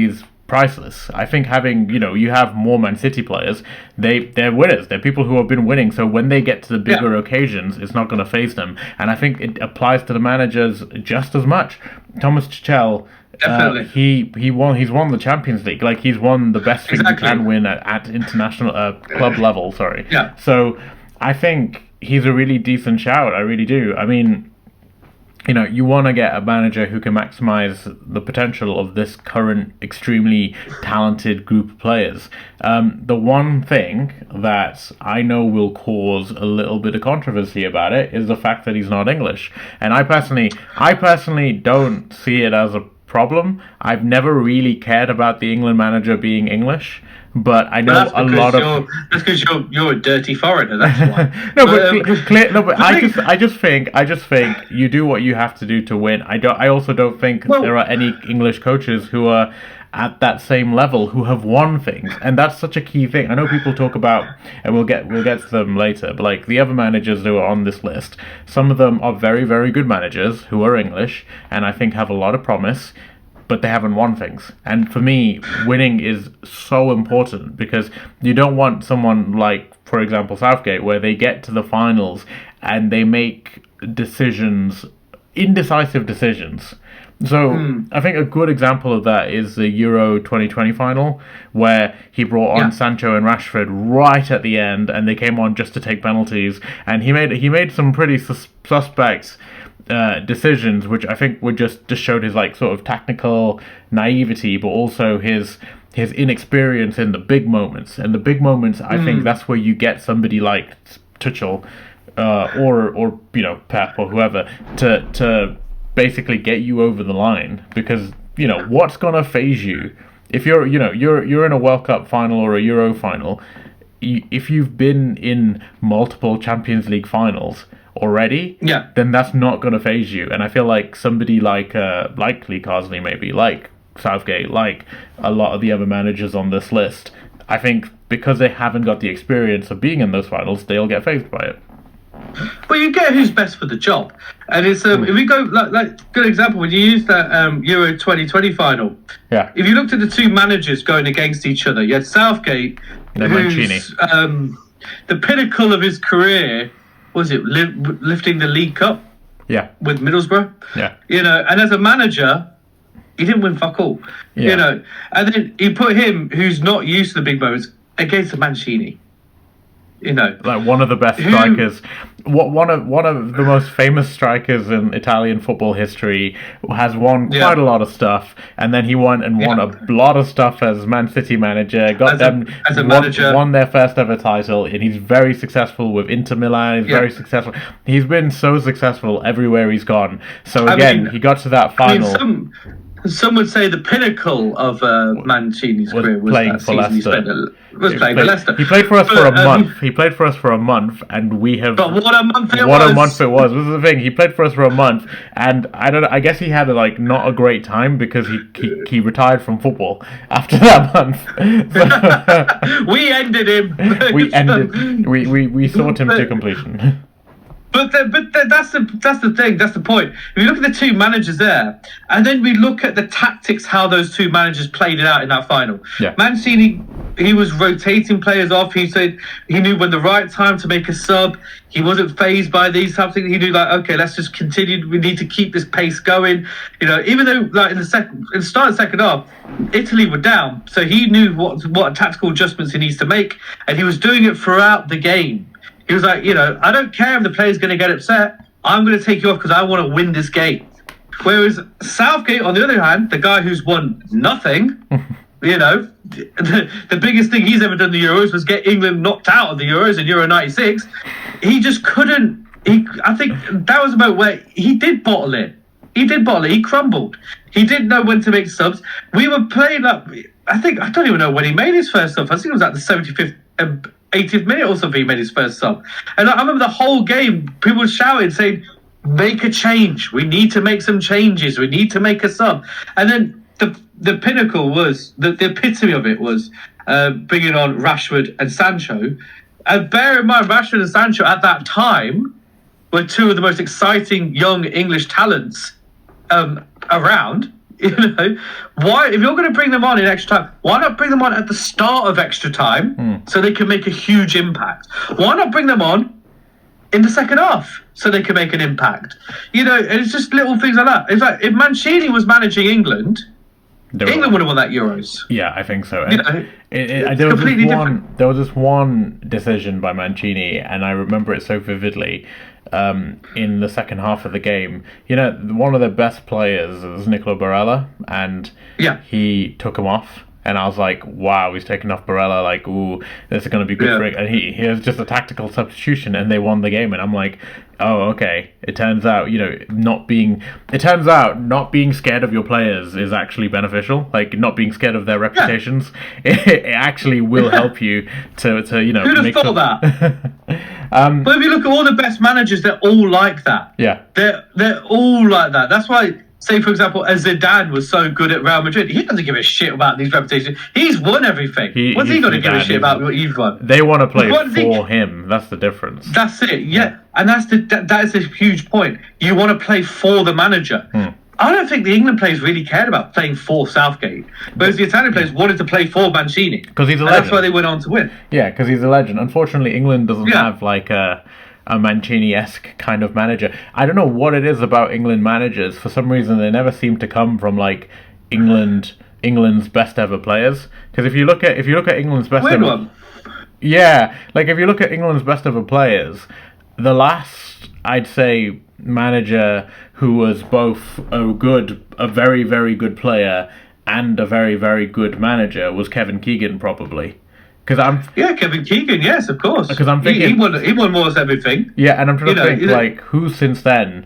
is priceless. I think having you have more Man City players, they're winners. They're people who have been winning. So when they get to the bigger occasions, it's not going to faze them. And I think it applies to the managers just as much. Thomas Tuchel. Definitely. He's won the Champions League. He's won the best thing you can win at international club level. Sorry. Yeah. So I think he's a really decent shout. I really do. I mean, you want to get a manager who can maximize the potential of this current extremely talented group of players. The one thing that I know will cause a little bit of controversy about it is the fact that he's not English. And I personally don't see it as a problem. I've never really cared about the England manager being English, but I know a lot of. That's because you're a dirty foreigner. That's why. I just think you do what you have to do to win. I also don't think there are any English coaches who are at that same level who have won things, and that's such a key thing. I know people talk about, and we'll get to them later, but the other managers who are on this list, some of them are very, very good managers who are English, and I think have a lot of promise, but they haven't won things. And for me, winning is so important, because you don't want someone like, for example, Southgate, where they get to the finals and they make indecisive decisions. So I think a good example of that is the Euro 2020 final, where he brought on Sancho and Rashford right at the end, and they came on just to take penalties, and he made some pretty suspect decisions, which I think would just showed his sort of tactical naivety, but also his inexperience in the big moments. And the big moments, I think that's where you get somebody like Tuchel or Pep or whoever to basically get you over the line, because what's gonna phase you if you're in a World Cup final or a Euro final. If you've been in multiple Champions League finals already, then that's not gonna phase you. And I feel like somebody like Lee Carsley, maybe like Southgate, like a lot of the other managers on this list. I think because they haven't got the experience of being in those finals, they'll get phased by it. Well, you get who's best for the job, and it's if we go like good example when you use that Euro 2020 final. Yeah. If you looked at the two managers going against each other, you had Southgate, who's the pinnacle of his career was it lifting the League Cup. Yeah. With Middlesbrough. Yeah. And as a manager, he didn't win fuck all. Yeah. And then you put him, who's not used to the big moments, against a Mancini. Like one of the best strikers, one of the most famous strikers in Italian football history, has won quite a lot of stuff, and then he won a lot of stuff as Man City manager, won their first ever title, and he's very successful with Inter Milan. He's very successful. He's been so successful everywhere he's gone. So again, he got to that final. Some would say the pinnacle of Mancini's career was playing that for Leicester. Playing for Leicester. He played for us for a month. He played for us for a month, and we have. But what a month it was! What a month it was. This is the thing. He played for us for a month, and I don't know. I guess he had not a great time because he retired from football after that month. So, we ended him. We sought him to completion. But that's the thing. That's the point. If you look at the two managers there, and then we look at the tactics, how those two managers played it out in that final. Yeah. Mancini, he was rotating players off. He said he knew when the right time to make a sub. He wasn't phased by these types of things. He knew okay, let's just continue. We need to keep this pace going. Even though in the start of the second half, Italy were down, so he knew what tactical adjustments he needs to make, and he was doing it throughout the game. He was like, I don't care if the player's going to get upset. I'm going to take you off because I want to win this game. Whereas Southgate, on the other hand, the guy who's won nothing, the biggest thing he's ever done in the Euros was get England knocked out of the Euros in Euro 96. He just couldn't. I think that was about where he did bottle it. He crumbled. He didn't know when to make subs. We were playing I don't even know when he made his first sub. I think it was at the 75th. 80th minute or something, he made his first sub. And I remember the whole game, people were shouting, saying, make a change. We need to make some changes. We need to make a sub. And then the pinnacle was, the epitome of it was bringing on Rashford and Sancho. And bear in mind, Rashford and Sancho at that time were two of the most exciting young English talents around. Why, if you're going to bring them on in extra time, why not bring them on at the start of extra time so they can make a huge impact? Why not bring them on in the second half so they can make an impact? And it's just little things like that. It's like if Mancini was managing England would have won that Euros. Yeah, I think so. Different. There was this one decision by Mancini, and I remember it so vividly. In the second half of the game, one of their best players was Nicola Barella, and he took him off. And I was like, wow, he's taking off Barella. Like, ooh, this is going to be good for it. And he was just a tactical substitution, and they won the game. And I'm like, oh, okay. It turns out, not being scared of your players is actually beneficial. Like, not being scared of their reputations, it actually will help you to Who'd have thought that? But if you look at all the best managers, they're all like that. Yeah. They're all like that. That's why, say, for example, Zidane was so good at Real Madrid. He doesn't give a shit about these reputations. He's won everything. What's he got to give a shit about what you've won? They want to play for him. That's the difference. That's it, yeah. And that is a huge point. You want to play for the manager. I don't think the England players really cared about playing for Southgate, whereas the Italian players wanted to play for Mancini. Because he's a legend. That's why they went on to win. Yeah, because he's a legend. Unfortunately, England doesn't have like a Mancini-esque kind of manager. I don't know what it is about England managers. For some reason, they never seem to come from like England's best ever players. Because if you look at England's best Weird ever, one. yeah, like if you look at England's best ever players, the last, I'd say, manager who was both a very, very good player and a very, very good manager was Kevin Keegan, probably. Kevin Keegan, yes, of course. Because I'm thinking he won more than everything. Yeah, and I'm trying to think like who since then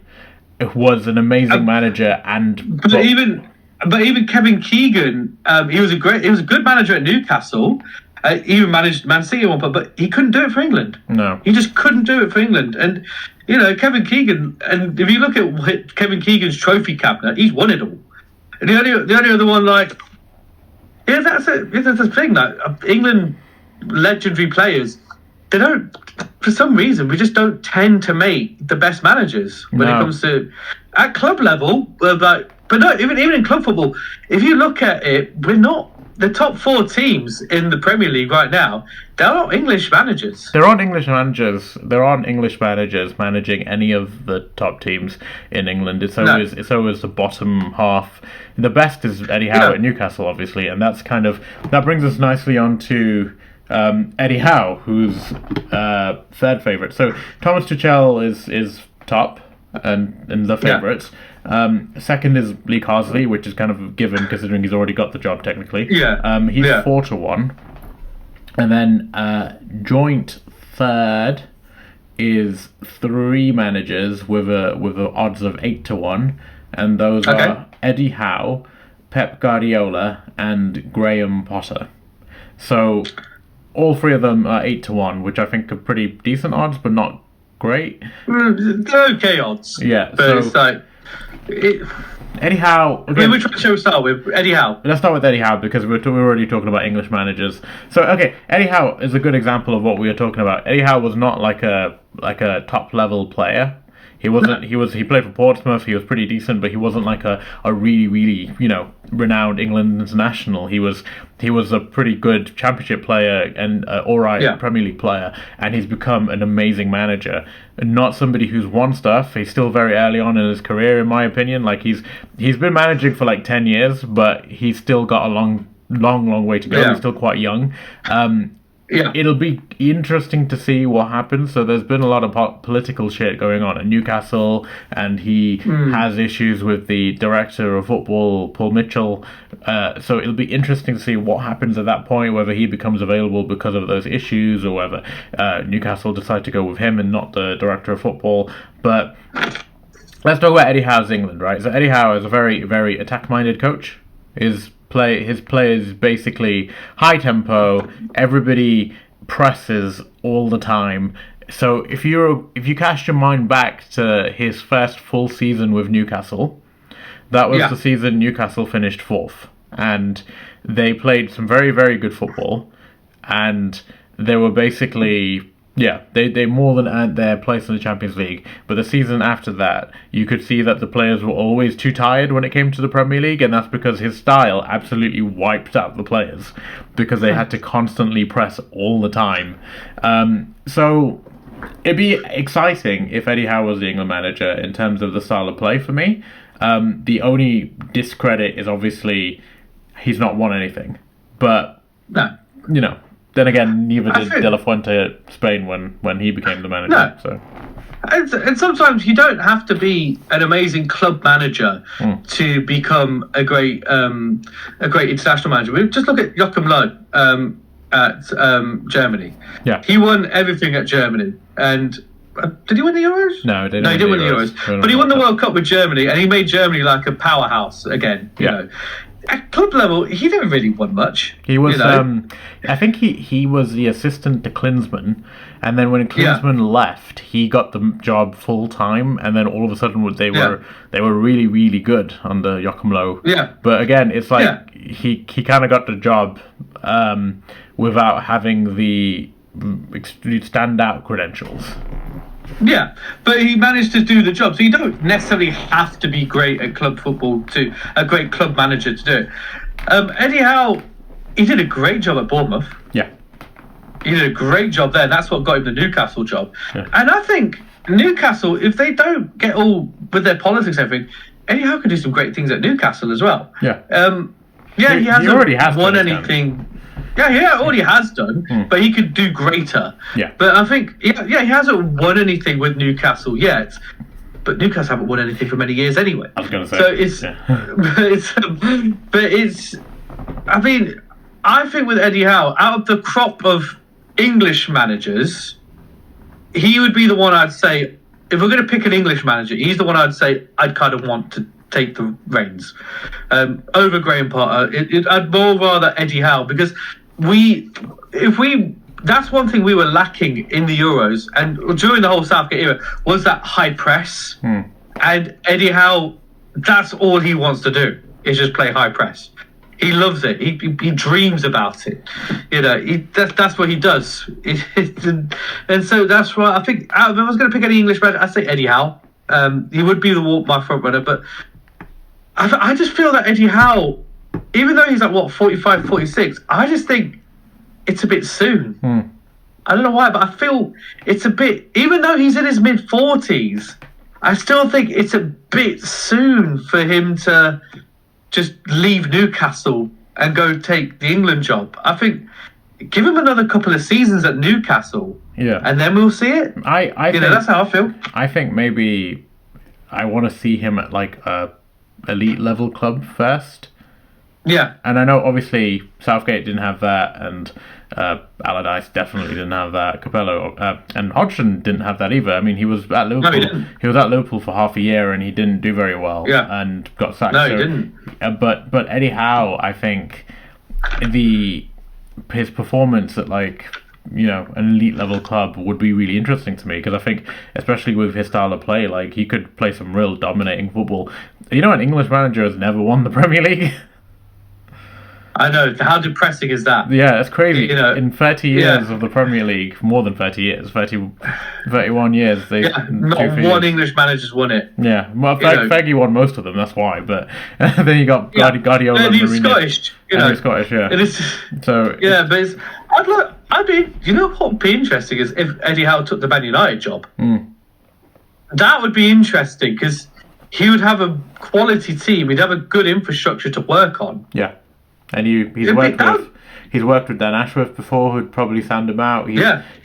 was an amazing manager and. But even Kevin Keegan, he was a good manager at Newcastle. He even managed Man City at one point, but he couldn't do it for England. No, he just couldn't do it for England. And Kevin Keegan, and if you look at Kevin Keegan's trophy cabinet, he's won it all. The only other one, like, yeah, that's the thing. Like, England legendary players, they don't, for some reason, we just don't tend to make the best managers when it comes to at club level. But no, even in club football, if you look at it, we're not the top 4 teams in the Premier League right now. They're not English managers. There aren't English managers. There aren't English managers managing any of the top teams in England. It's always the bottom half. The best is Eddie Howe at Newcastle, obviously, and that brings us nicely on to Eddie Howe, who's third favourite. So Thomas Tuchel is top and the favourites. Second is Lee Carsley, which is kind of a given considering he's already got the job technically. He's 4-1, and then joint third is 3 managers with a odds of 8-1, and those are Eddie Howe, Pep Guardiola, and Graham Potter. So all 3 of them are 8-1, which I think are pretty decent odds, but not great. They're okay odds. Yeah, but it's like Eddie Howe. Again, which one shall we start with? Eddie Howe. Let's start with Eddie Howe because we're already talking about English managers. So Eddie Howe is a good example of what we are talking about. Eddie Howe was not like a top level player. He wasn't. He played for Portsmouth. He was pretty decent, but he wasn't like a really renowned England international. He was a pretty good Championship player and alright Premier League player, and he's become an amazing manager. Not somebody who's won stuff. He's still very early on in his career, in my opinion. Like he's been managing for like 10 years, but he's still got a long way to go. He's still quite young. It'll be interesting to see what happens. So there's been a lot of political shit going on at Newcastle, and he has issues with the director of football, Paul Mitchell. So it'll be interesting to see what happens at that point, whether he becomes available because of those issues, or whether Newcastle decide to go with him and not the director of football. But let's talk about Eddie Howe's England, right? So Eddie Howe is a very, very attack-minded coach. His play is basically high tempo. Everybody presses all the time. So if you cast your mind back to his first full season with Newcastle, that was the season Newcastle finished 4th, and they played some very, very good football, and they were basically they more than earned their place in the Champions League. But the season after that, you could see that the players were always too tired when it came to the Premier League, and that's because his style absolutely wiped out the players because they had to constantly press all the time. So it'd be exciting if Eddie Howe was the England manager in terms of the style of play for me. The only discredit is obviously he's not won anything, but then again, neither did De La Fuente at Spain when he became the manager. No. So, and sometimes you don't have to be an amazing club manager to become a great international manager. We just look at Joachim Löw at Germany. Yeah, he won everything at Germany, and did he win the Euros? No, he didn't win the Euros. But he won the World Cup with Germany, and he made Germany like a powerhouse again. You know. At club level, he never really won much. He was, I think he was the assistant to Klinsmann, and then when Klinsmann left, he got the job full time, and then all of a sudden they were really, really good under Joachim Löw. Yeah. But again, it's like he kind of got the job without having the standout credentials. Yeah, but he managed to do the job. So you don't necessarily have to be great at club football a great club manager to do it. Eddie Howe, he did a great job at Bournemouth. Yeah. He did a great job there, and that's what got him the Newcastle job. Yeah. And I think Newcastle, if they don't get all with their politics and everything, Eddie Howe can do some great things at Newcastle as well. Yeah. He already has won anything. Yeah, he already has done, but he could do greater. Yeah. But I think, he hasn't won anything with Newcastle yet. But Newcastle haven't won anything for many years anyway. I was going to say. So I mean, I think with Eddie Howe, out of the crop of English managers, he would be the one I'd say, if we're going to pick an English manager, he's the one I'd say I'd kind of want to take the reins over Graham Potter. I'd more rather Eddie Howe, because that's one thing we were lacking in the Euros and during the whole Southgate era was that high press. And Eddie Howe, that's all he wants to do. is just play high press. He loves it. He dreams about it. That's what he does. And so that's why I think, if I was going to pick any English manager, I'd say Eddie Howe. He would be my front runner, but I just feel that Eddie Howe, even though he's like 45, 46, I just think it's a bit soon. I don't know why, but I feel it's a bit, even though he's in his mid-40s, I still think it's a bit soon for him to just leave Newcastle and go take the England job. I think give him another couple of seasons at Newcastle, and then we'll see it. I think, that's how I feel. I think maybe I want to see him at like a elite level club first. Yeah, and I know obviously Southgate didn't have that, and Allardyce definitely didn't have that. Capello and Hodgson didn't have that either. I mean, he was at Liverpool. No, he didn't. He was at Liverpool for half a year, and he didn't do very well. Yeah. And got sacked. No, he didn't. But Eddie Howe, I think his performance at like an elite level club would be really interesting to me, because I think especially with his style of play, like he could play some real dominating football. An English manager has never won the Premier League. I know. How depressing is that? Yeah, it's crazy. In 30 years of the Premier League, more than 30 years, 31 years, not one English manager's won it. Yeah, well, Fergie won most of them, that's why. But then you got Guardiola and he's Scottish. He's Scottish, yeah. It is, so but I'd be. What would be interesting is if Eddie Howe took the Man United job. That would be interesting, because he would have a quality team. He'd have a good infrastructure to work on. Yeah. And he's worked with Dan Ashworth before, who'd probably sound him out. He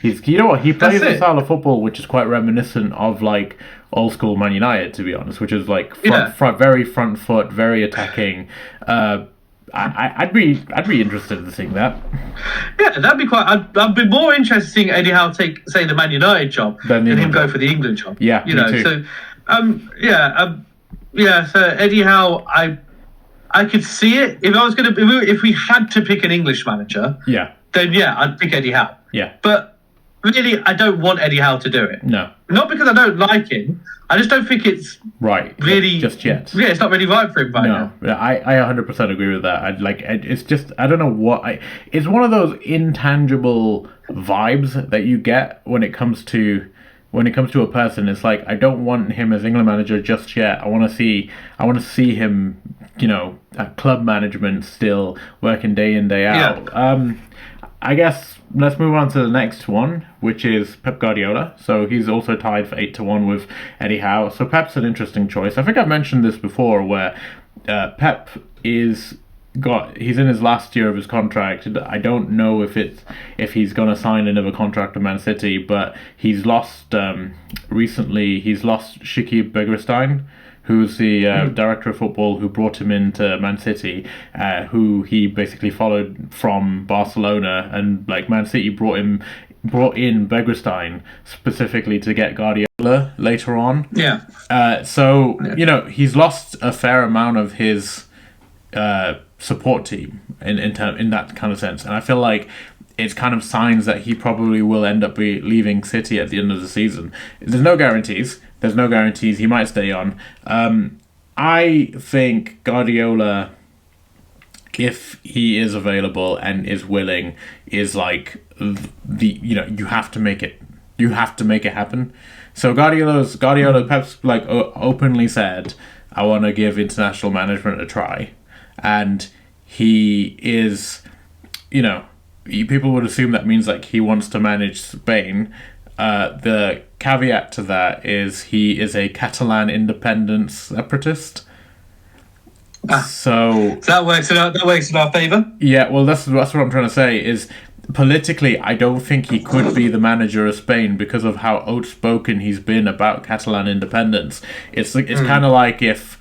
plays a style of football which is quite reminiscent of like old school Man United, to be honest, which is like very front foot, very attacking. I'd be interested in seeing that. Yeah, that'd be quite. I'd be more interested in seeing Eddie Howe take, say, the Man United job than him go for the England job. Yeah, me too. So Eddie Howe, I could see it. If we had to pick an English manager, then I'd pick Eddie Howe. Yeah. But really, I don't want Eddie Howe to do it. No. Not because I don't like him. I just don't think it's right. Really, just yet. Yeah, it's not really right for him right now. No, I 100% agree with that. It's just, I don't know what it's one of those intangible vibes that you get when it comes to a person. It's like, I don't want him as England manager just yet. I want to see him, at club management still working day in, day out. Yeah. I guess let's move on to the next one, which is Pep Guardiola. So he's also tied for 8-1 with Eddie Howe. So Pep's an interesting choice. I think I've mentioned this before, where Pep he's in his last year of his contract. I don't know if he's going to sign another contract with Man City, but he's lost recently. He's lost Shiki Begiristain, who's the director of football who brought him into Man City, who he basically followed from Barcelona, and like Man City brought in Begiristain specifically to get Guardiola later on. Yeah. He's lost a fair amount of his support team in that kind of sense, and I feel like it's kind of signs that he probably will end up leaving City at the end of the season. There's no guarantees. He might stay on. I think Guardiola, if he is available and is willing, is like you have to make it. You have to make it happen. So Pep's like openly said, I want to give international management a try. And he is, people would assume that means like he wants to manage Spain. The caveat to that is he is a Catalan independence separatist. So that works in our favour. Yeah, well, that's what I'm trying to say. Is politically, I don't think he could be the manager of Spain because of how outspoken he's been about Catalan independence. It's kind of like if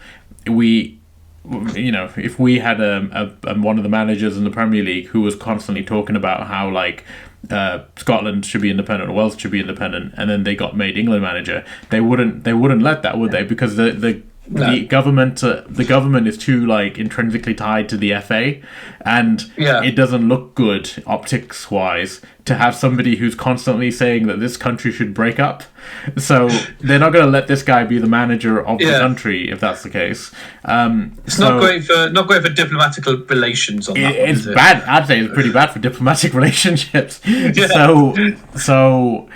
we had one of the managers in the Premier League who was constantly talking about how like Scotland should be independent or Wales should be independent, and then they got made England manager, they wouldn't let that, would they? Because the No. the government is too like intrinsically tied to the FA, and it doesn't look good optics wise to have somebody who's constantly saying that this country should break up. So they're not going to let this guy be the manager of the country if that's the case. It's not great for diplomatic relations. On that it's one, bad. I'd say it's pretty bad for diplomatic relationships. So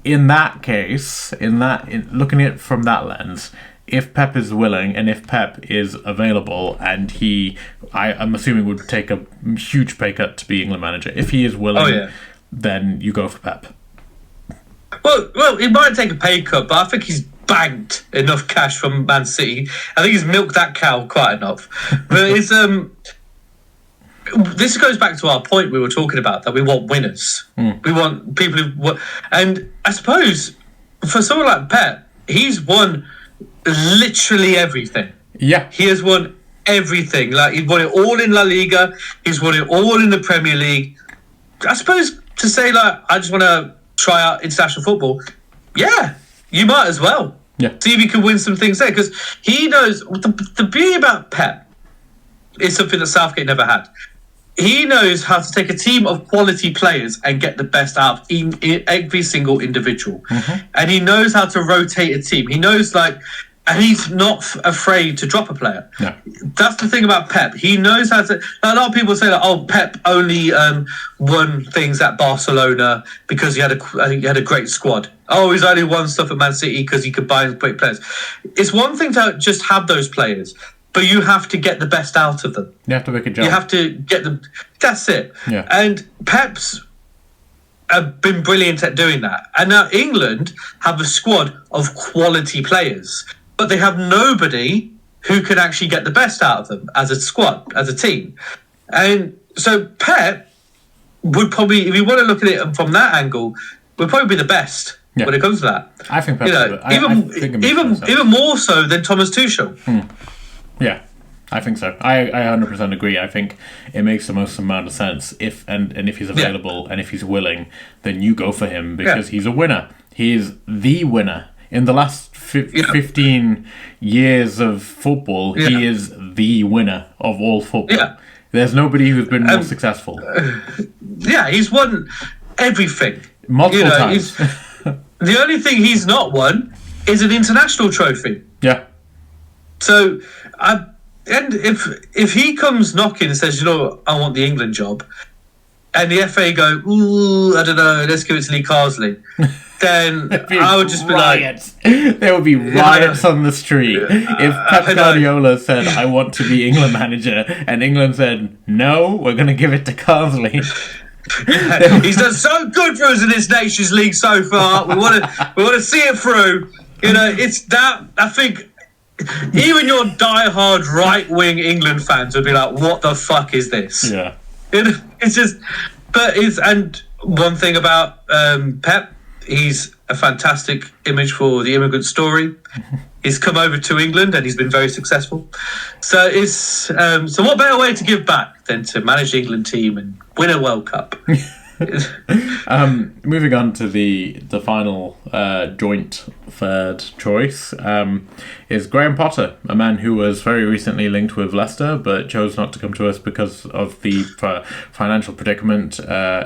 in that case, looking at it from that lens, if Pep is willing and if Pep is available, and I'm assuming would take a huge pay cut to be England manager. If he is willing, then you go for Pep. Well, he might take a pay cut, but I think he's banked enough cash from Man City. I think he's milked that cow quite enough. But it's this goes back to our point we were talking about, that we want winners. We want people who, and I suppose for someone like Pep, he's won literally everything. Yeah, he has won everything. Like, he's won it all in La Liga. He's won it all in the Premier League. I suppose to say, like, I just want to try out international football. Yeah, you might as well. Yeah, see if you can win some things there, because he knows the beauty about Pep is something that Southgate never had. He knows how to take a team of quality players and get the best out of every single individual. And he knows how to rotate a team. He knows, like, and he's not afraid to drop a player. No. That's the thing about Pep. He knows how to. Like, a lot of people say that, oh, Pep only won things at Barcelona because he had a great squad. Oh, he's only won stuff at Man City because he could buy great players. It's one thing to just have those players, but you have to get the best out of them. You have to make a job. You have to get them. That's it. Yeah. And Pep's have been brilliant at doing that. And now England have a squad of quality players, but they have nobody who can actually get the best out of them as a squad, as a team. And so Pep would probably, if you want to look at it from that angle, would probably be the best when it comes to that. I think Pep's even more so than Thomas Tuchel. Yeah, I think so. I 100% agree. I think it makes the most amount of sense if he's available and if he's willing, then you go for him because he's a winner. He is the winner. In the last 15 years of football, he is the winner of all football. Yeah. There's nobody who's been more successful. He's won everything. Multiple times. The only thing he's not won is an international trophy. Yeah. So, and if he comes knocking and says, you know, I want the England job, and the FA go, ooh, I don't know, let's give it to Lee Carsley, then I would just be riots. There would be riots on the street if Pep Guardiola said, I want to be England manager, and England said, no, we're going to give it to Carsley. He's done so good for us in this Nations League so far. We want to see it through. You know, it's that. I think even your diehard right-wing England fans would be like, "What the fuck is this?" Yeah, it's just. But and one thing about Pep, he's a fantastic image for the immigrant story. He's come over to England and he's been very successful. So it's so what better way to give back than to manage the England team and win a World Cup? Moving on to the final joint third choice is Graham Potter, a man who was very recently linked with Leicester but chose not to come to us because of the financial predicament.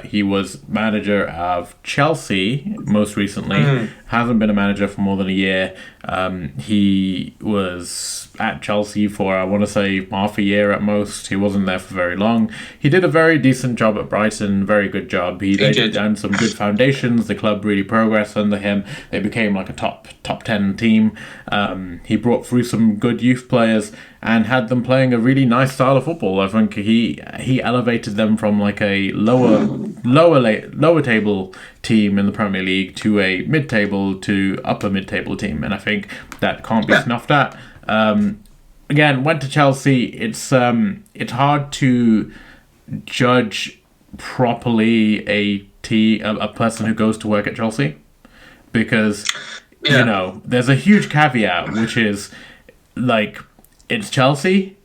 He was manager of Chelsea most recently, hasn't been a manager for more than a year. He was at Chelsea for, I want to say, half a year at most. He wasn't there for very long. He did a very decent job at Brighton, very good job. He did some good foundations. The club really progressed under him. They became like a top 10 team. He brought through some good youth players and had them playing a really nice style of football. I think he elevated them from like a lower table team in the Premier League to a mid-table to upper mid-table team, and I think that can't be snuffed at. Again, went to Chelsea. It's hard to judge properly a person who goes to work at Chelsea because you know there's a huge caveat, which is like it's Chelsea.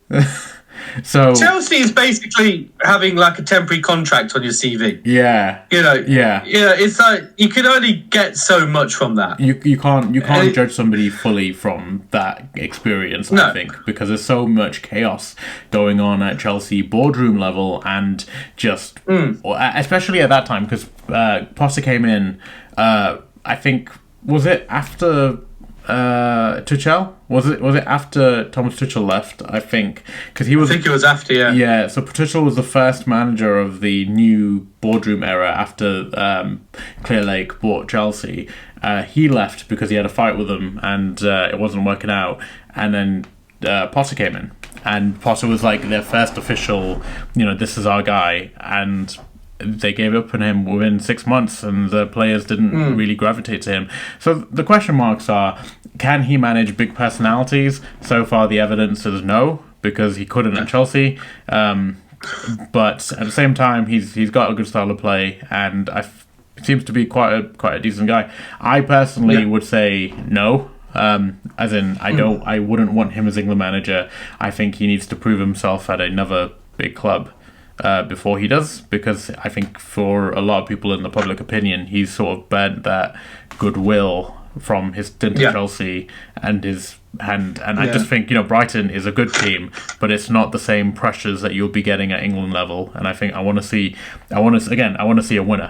So Chelsea is basically having like a temporary contract on your CV. yeah, Yeah, it's like you can only get so much from that. you can't judge somebody fully from that experience. No. I think because there's so much chaos going on at Chelsea boardroom level, and just especially at that time because Potter came in. I think was it after Tuchel? Was it after Thomas Tuchel left? I think because he was. I think it was after. Yeah. Yeah. So Tuchel was the first manager of the new boardroom era after Clear Lake bought Chelsea. He left because he had a fight with them and it wasn't working out. And then Potter came in, and Potter was like their first official. This is our guy, and they gave up on him within 6 months, and the players didn't really gravitate to him. So the question marks are, can he manage big personalities? So far, the evidence is no, because he couldn't at Chelsea. But at the same time, he's got a good style of play, and seems to be quite a decent guy. I personally would say no. As in, I wouldn't want him as England manager. I think he needs to prove himself at another big club. Before he does, because I think for a lot of people in the public opinion, he's sort of burnt that goodwill from his stint at Chelsea and I just think Brighton is a good team, but it's not the same pressures that you'll be getting at England level. And I think I want to see a winner.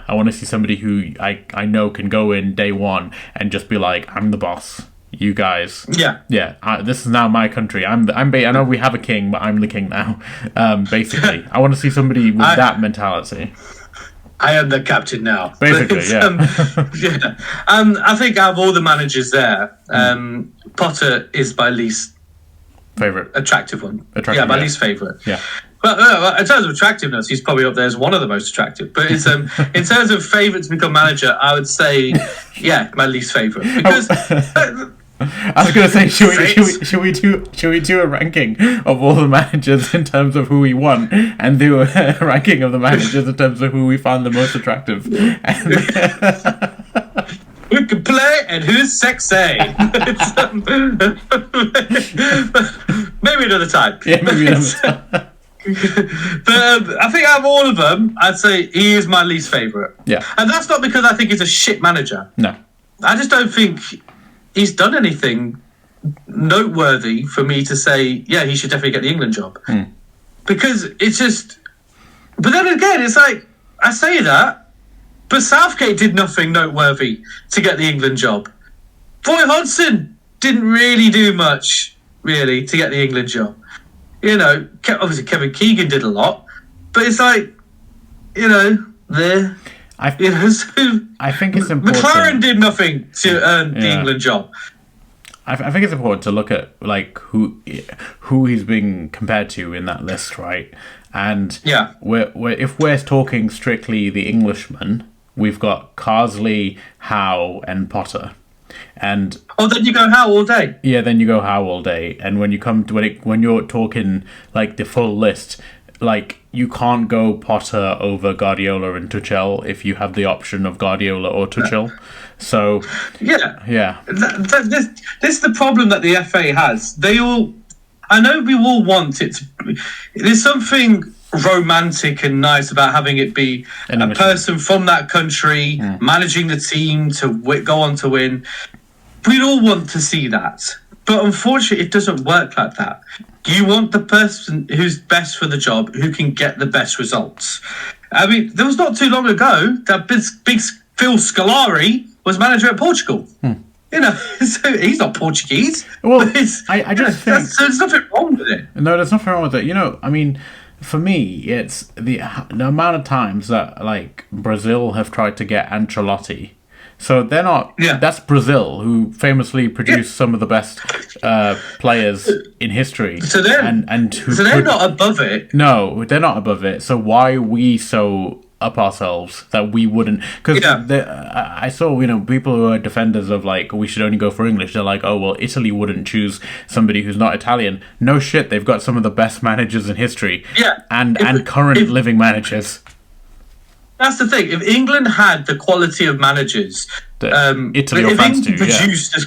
I want to see somebody who I know can go in day one and just be like, I'm the boss. You guys, this is now my country. I know we have a king, but I'm the king now. Basically, I want to see somebody with that mentality. I am the captain now. Basically, I think out of all the managers there, Potter is my least favorite attractive one. My least favorite. Yeah. But in terms of attractiveness, he's probably up there as one of the most attractive. But it's, in terms of favourite to become manager, I would say, my least favourite. Because I was going to say, should we do a ranking of all the managers in terms of who we want, and do a ranking of the managers in terms of who we find the most attractive? Who can play and who's sexy? Maybe another time. Yeah, maybe another time. But I think out of all of them, I'd say he is my least favourite. Yeah. And that's not because I think he's a shit manager. No. I just don't think he's done anything noteworthy for me to say, he should definitely get the England job. Because it's just... But then again, it's like, I say that, but Southgate did nothing noteworthy to get the England job. Roy Hodgson didn't really do much, really, to get the England job. Obviously Kevin Keegan did a lot, but it's like, I think it's important. McLaren did nothing to earn the England job. I think it's important to look at like who he's being compared to in that list, right? And if we're talking strictly the Englishmen, we've got Carsley, Howe, and Potter. And then you go Howe all day. Yeah, then you go Howe all day. And when you come to when you're talking like the full list, like you can't go Potter over Guardiola and Tuchel if you have the option of Guardiola or Tuchel. So this is the problem that the FA has. I know we all want it to. There's something romantic and nice about having it be a person from that country managing the team to go on to win. We'd all want to see that, but unfortunately it doesn't work like that. You want the person who's best for the job, who can get the best results. I mean, there was not too long ago that big Phil Scolari was manager at Portugal. So he's not Portuguese. Well, I just think there's nothing wrong with it. No, there's nothing wrong with it. I mean, for me, it's the amount of times that like Brazil have tried to get Ancelotti. So they're not. Yeah. That's Brazil, who famously produced some of the best players in history. So they're not above it. No, they're not above it. So why are we so up ourselves that we wouldn't? Because I saw people who are defenders of like we should only go for English. They're like, oh well, Italy wouldn't choose somebody who's not Italian. No shit, they've got some of the best managers in history. Yeah, and current living managers. That's the thing. If England had the quality of managers, Italy or if France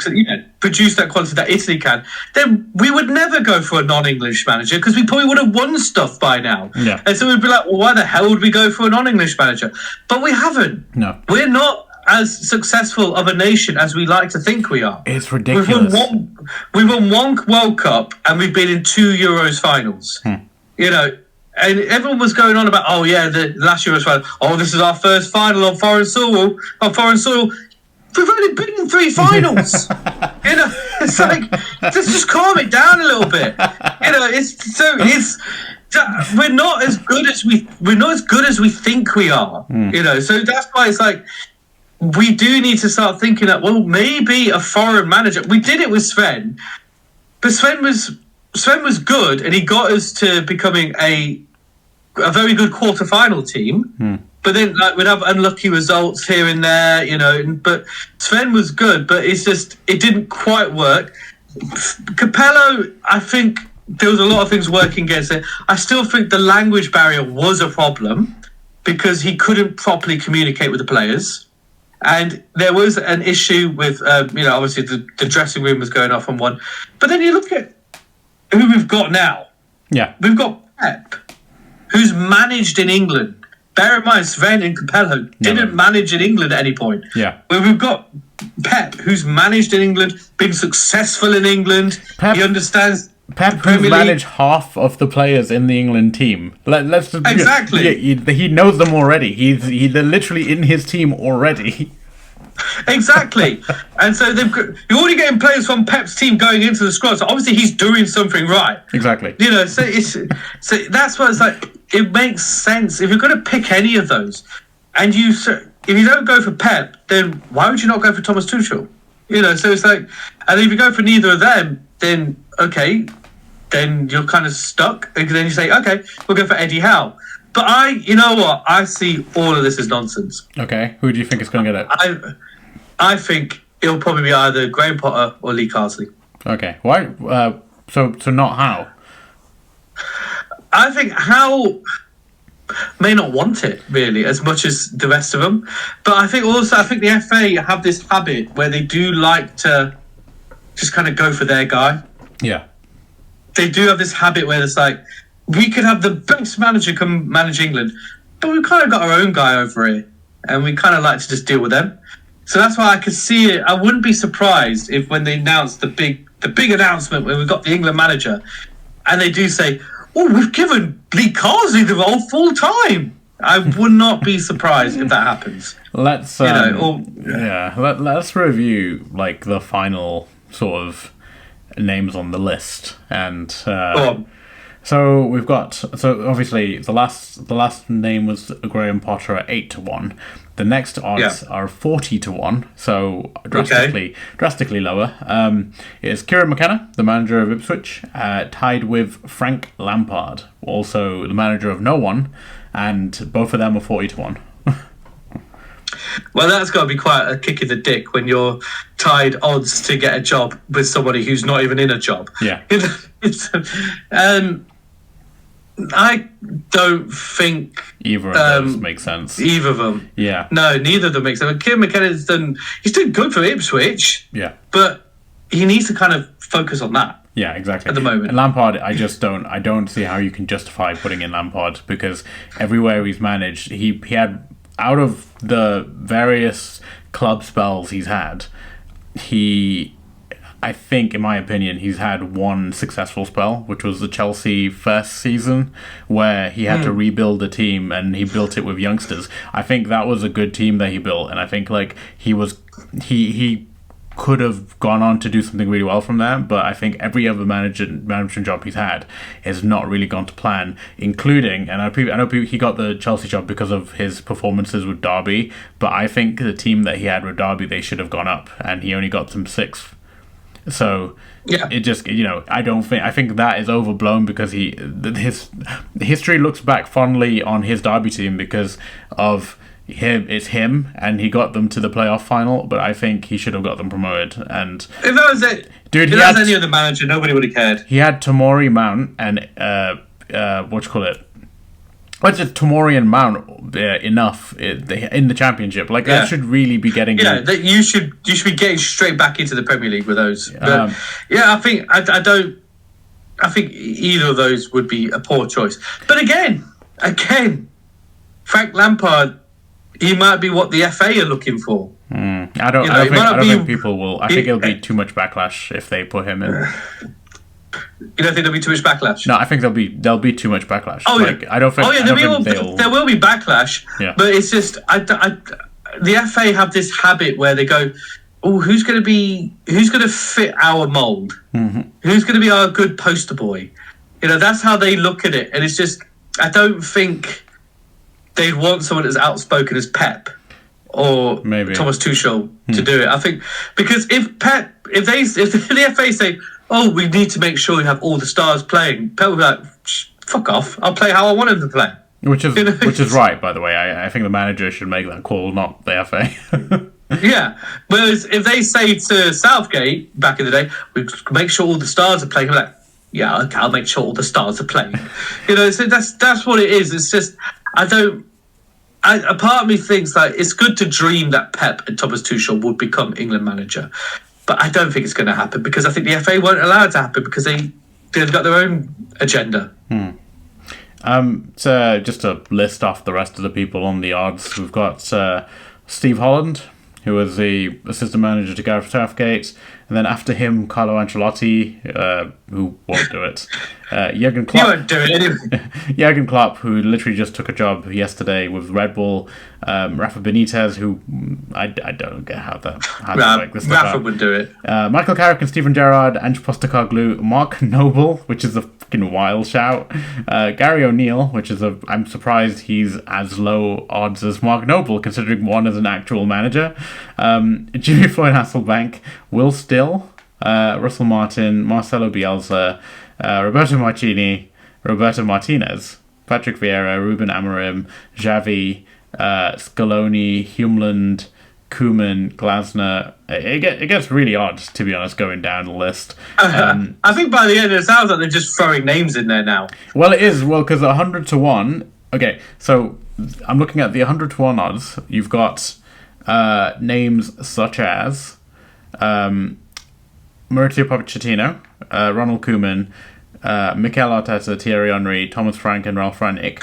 England produced that quality that Italy can, then we would never go for a non-English manager because we probably would have won stuff by now. Yeah. And so we'd be like, well, why the hell would we go for a non-English manager? But we haven't. No. We're not as successful of a nation as we like to think we are. It's ridiculous. We've won one World Cup and we've been in 2 Euros finals. You know, and everyone was going on about, oh yeah, the last Euros final. Oh, this is our first final on foreign soil. On foreign soil, we've only been in 3 finals. You know, it's like let's just calm it down a little bit. You know, we're not as good as we think we are. You know, so that's why it's like we do need to start thinking that, well, maybe a foreign manager. We did it with Sven, but Sven was good, and he got us to becoming a very good quarter-final team. But then we'd have unlucky results here and there, you know. But Sven was good, but it didn't quite work. Capello, I think there was a lot of things working against it. I still think the language barrier was a problem because he couldn't properly communicate with the players. And there was an issue with, obviously the dressing room was going off on one. But then you look at who we've got now. Yeah. We've got Pep, who's managed in England. Bear in mind, Sven and Capello didn't manage in England at any point. Yeah. But we've got Pep, who's managed in England, been successful in England. He understands Pep, who's managed half of the players in the England team. Exactly. He knows them already. They're literally in his team already. Exactly. And so you're already getting players from Pep's team going into the squad. So obviously he's doing something right. Exactly. You know, so that's why it's like it makes sense if you're going to pick any of those, and if you don't go for Pep, then why would you not go for Thomas Tuchel? You know, so it's like, and if you go for neither of them, then okay, then you're kind of stuck. And then you say, okay, we'll go for Eddie Howe. But you know what? I see all of this as nonsense. Okay, who do you think is going to get it? I think it'll probably be either Graham Potter or Lee Carsley. Okay, why? So not Howe. I think Howe may not want it really as much as the rest of them, but I think the FA have this habit where they do like to just kind of go for their guy. Yeah, they do have this habit where it's like, we could have the best manager come manage England, but we've kind of got our own guy over here, and we kind of like to just deal with them. So that's why I could see it. I wouldn't be surprised if when they announced the big announcement when we got the England manager, and they do say, "Oh, we've given Lee Carsley the role full time." I would not be surprised if that happens. Let's let's review like the final sort of names on the list, and so we've got obviously the last name was Graham Potter at 8-1. The next odds are 40-1, so drastically lower. It's Kieran McKenna, the manager of Ipswich, tied with Frank Lampard, also the manager of no one, and both of them are 40-1. Well, that's got to be quite a kick in the dick when you're tied odds to get a job with somebody who's not even in a job. Yeah. I don't think either of those make sense. Either of them. Yeah. No, neither of them make sense. Kieran McKenna's he's doing good for Ipswich. Yeah. But he needs to kind of focus on that. Yeah, exactly. At the moment. And Lampard, I don't see how you can justify putting in Lampard, because everywhere he's managed, he had, out of the various club spells he's had, I think, in my opinion, he's had one successful spell, which was the Chelsea first season, where he had to rebuild the team and he built it with youngsters. I think that was a good team that he built, and I think like he could have gone on to do something really well from there. But I think every other management job he's had has not really gone to plan, including, and I know he got the Chelsea job because of his performances with Derby, but I think the team that he had with Derby, they should have gone up, and he only got them 6th. So it just, I think that is overblown, because his history looks back fondly on his Derby team because of him. It's him, and he got them to the playoff final, but I think he should have got them promoted. And if that was it, dude, if that was any other manager, nobody would have cared. He had Tamori Mount and What's it, Tomorian Mount enough in the Championship? Like that should really be getting. Yeah, that you should be getting straight back into the Premier League with those. But, I think I think either of those would be a poor choice. But again, Frank Lampard, he might be what the FA are looking for. I don't think people will. I think it'll be too much backlash if they put him in. You don't think there'll be too much backlash? No, I think there'll be too much backlash. Oh, like, I don't think. Oh yeah, there will be backlash. Yeah. But it's just the FA have this habit where they go, "Oh, who's going to fit our mold? Mm-hmm. Who's going to be our good poster boy?" That's how they look at it, and it's just I don't think they'd want someone as outspoken as Pep or maybe Thomas Tuchel to do it. I think because if the FA say, "Oh, we need to make sure we have all the stars playing," Pep will be like, "Fuck off! I'll play how I want him to play." Which is right, by the way. I think the manager should make that call, not the FA. Yeah. Whereas if they say to Southgate back in the day, "We make sure all the stars are playing," I'm like, "Yeah, okay, I'll make sure all the stars are playing." So that's what it is. It's just a part of me thinks like it's good to dream that Pep and Thomas Tuchel would become England manager. But I don't think it's going to happen because I think the FA won't allow it to happen because they've got their own agenda. So just to list off the rest of the people on the odds, we've got Steve Holland, who was the assistant manager to Gareth Southgate, and then after him, Carlo Ancelotti, who won't do it. Jurgen Klopp. You won't do it anyway. Jurgen Klopp, who literally just took a job yesterday with Red Bull. Rafa Benitez, who I don't get how to make this stuff Rafa out. would do it. Michael Carrick and Steven Gerrard, Ange Postecoglou, Mark Noble, which is a fucking wild shout. Gary O'Neill, which is I'm surprised he's as low odds as Mark Noble, considering one is an actual manager. Jimmy Floyd Hasselbank, Will Still, Russell Martin, Marcelo Bielsa, Roberto Martini, Roberto Martinez, Patrick Vieira, Ruben Amorim, Xavi, Scaloni, Humeland, Koeman, Glasner. It gets really odd, to be honest, going down the list. I think by the end it sounds like they're just throwing names in there now. Well, it is. Well, because 100 to 1... Okay, so I'm looking at the 100 to 1 odds. You've got names such as Maurizio Pochettino, Ronald Koeman, Mikel Arteta, Thierry Henry, Thomas Frank, and Ralph Rangnick.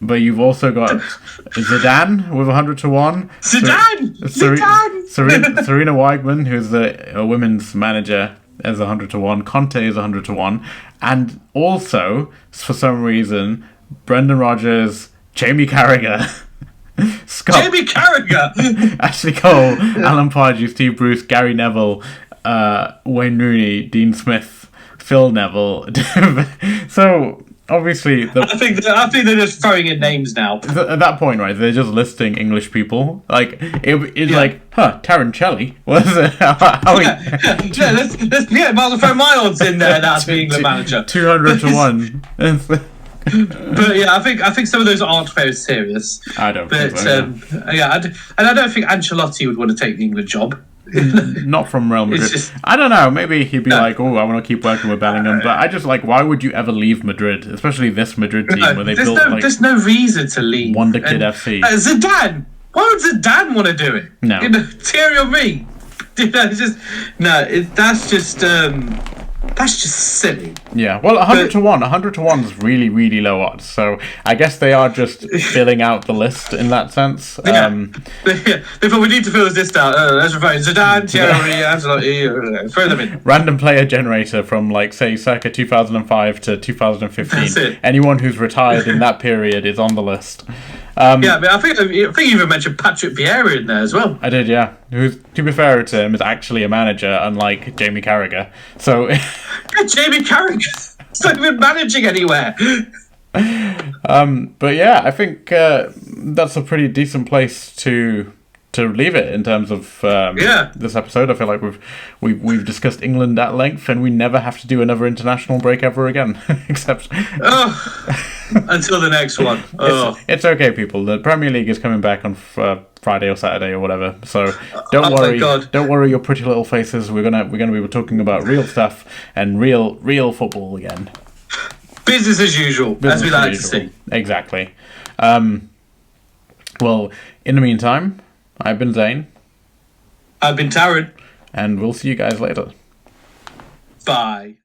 But you've also got Zidane with 100 to 1. Zidane! Serena Weigman, who's a women's manager, is 100 to 1. Conte is 100 to 1. And also, for some reason, Brendan Rodgers, Jamie Carragher, Jamie Carragher! Ashley Cole, Alan Pardew, Steve Bruce, Gary Neville, Wayne Rooney, Dean Smith, Phil Neville. So obviously, I think they're just throwing in names now. At that point, right, they're just listing English people. Like it's like, Tarancelli. What is it? Let's might as well throw my odds in there now to be England manager. 200 to 1. But yeah, I think some of those aren't very serious. I don't think so. And I don't think Ancelotti would want to take the England job. Not from Real Madrid. I don't know. Maybe he'd be like, "Oh, I want to keep working with Bellingham." But I just why would you ever leave Madrid, especially this Madrid team where they built there's no reason to leave. Wonder Kid FC. Zidane. Why would Zidane want to do it? No. Thierry Henry. That's just silly. Yeah, well, 100 to 1. 100 to 1 is really, really low odds. So I guess they are just filling out the list in that sense. Before we need to fill this list out, let's refer Zidane, Thierry, Ancelotti, throw them in. Random player generator from, say, circa 2005 to 2015. That's it. Anyone who's retired in that period is on the list. I think you even mentioned Patrick Vieira in there as well. I did, yeah. Who's, to be fair to him, is actually a manager, unlike Jamie Carragher. So, Jamie Carragher, he's not even managing anywhere. But yeah, I think that's a pretty decent place to leave it in terms of this episode. I feel like we've discussed England at length, and we never have to do another international break ever again, except until the next one. It's okay, people. The Premier League is coming back on Friday or Saturday or whatever. So don't worry. Don't worry your pretty little faces. We're gonna be talking about real stuff and real football again. Business as usual, as we Business like as to usual. see. Exactly. Well, in the meantime, I've been Zane. I've been Taryn. And we'll see you guys later. Bye.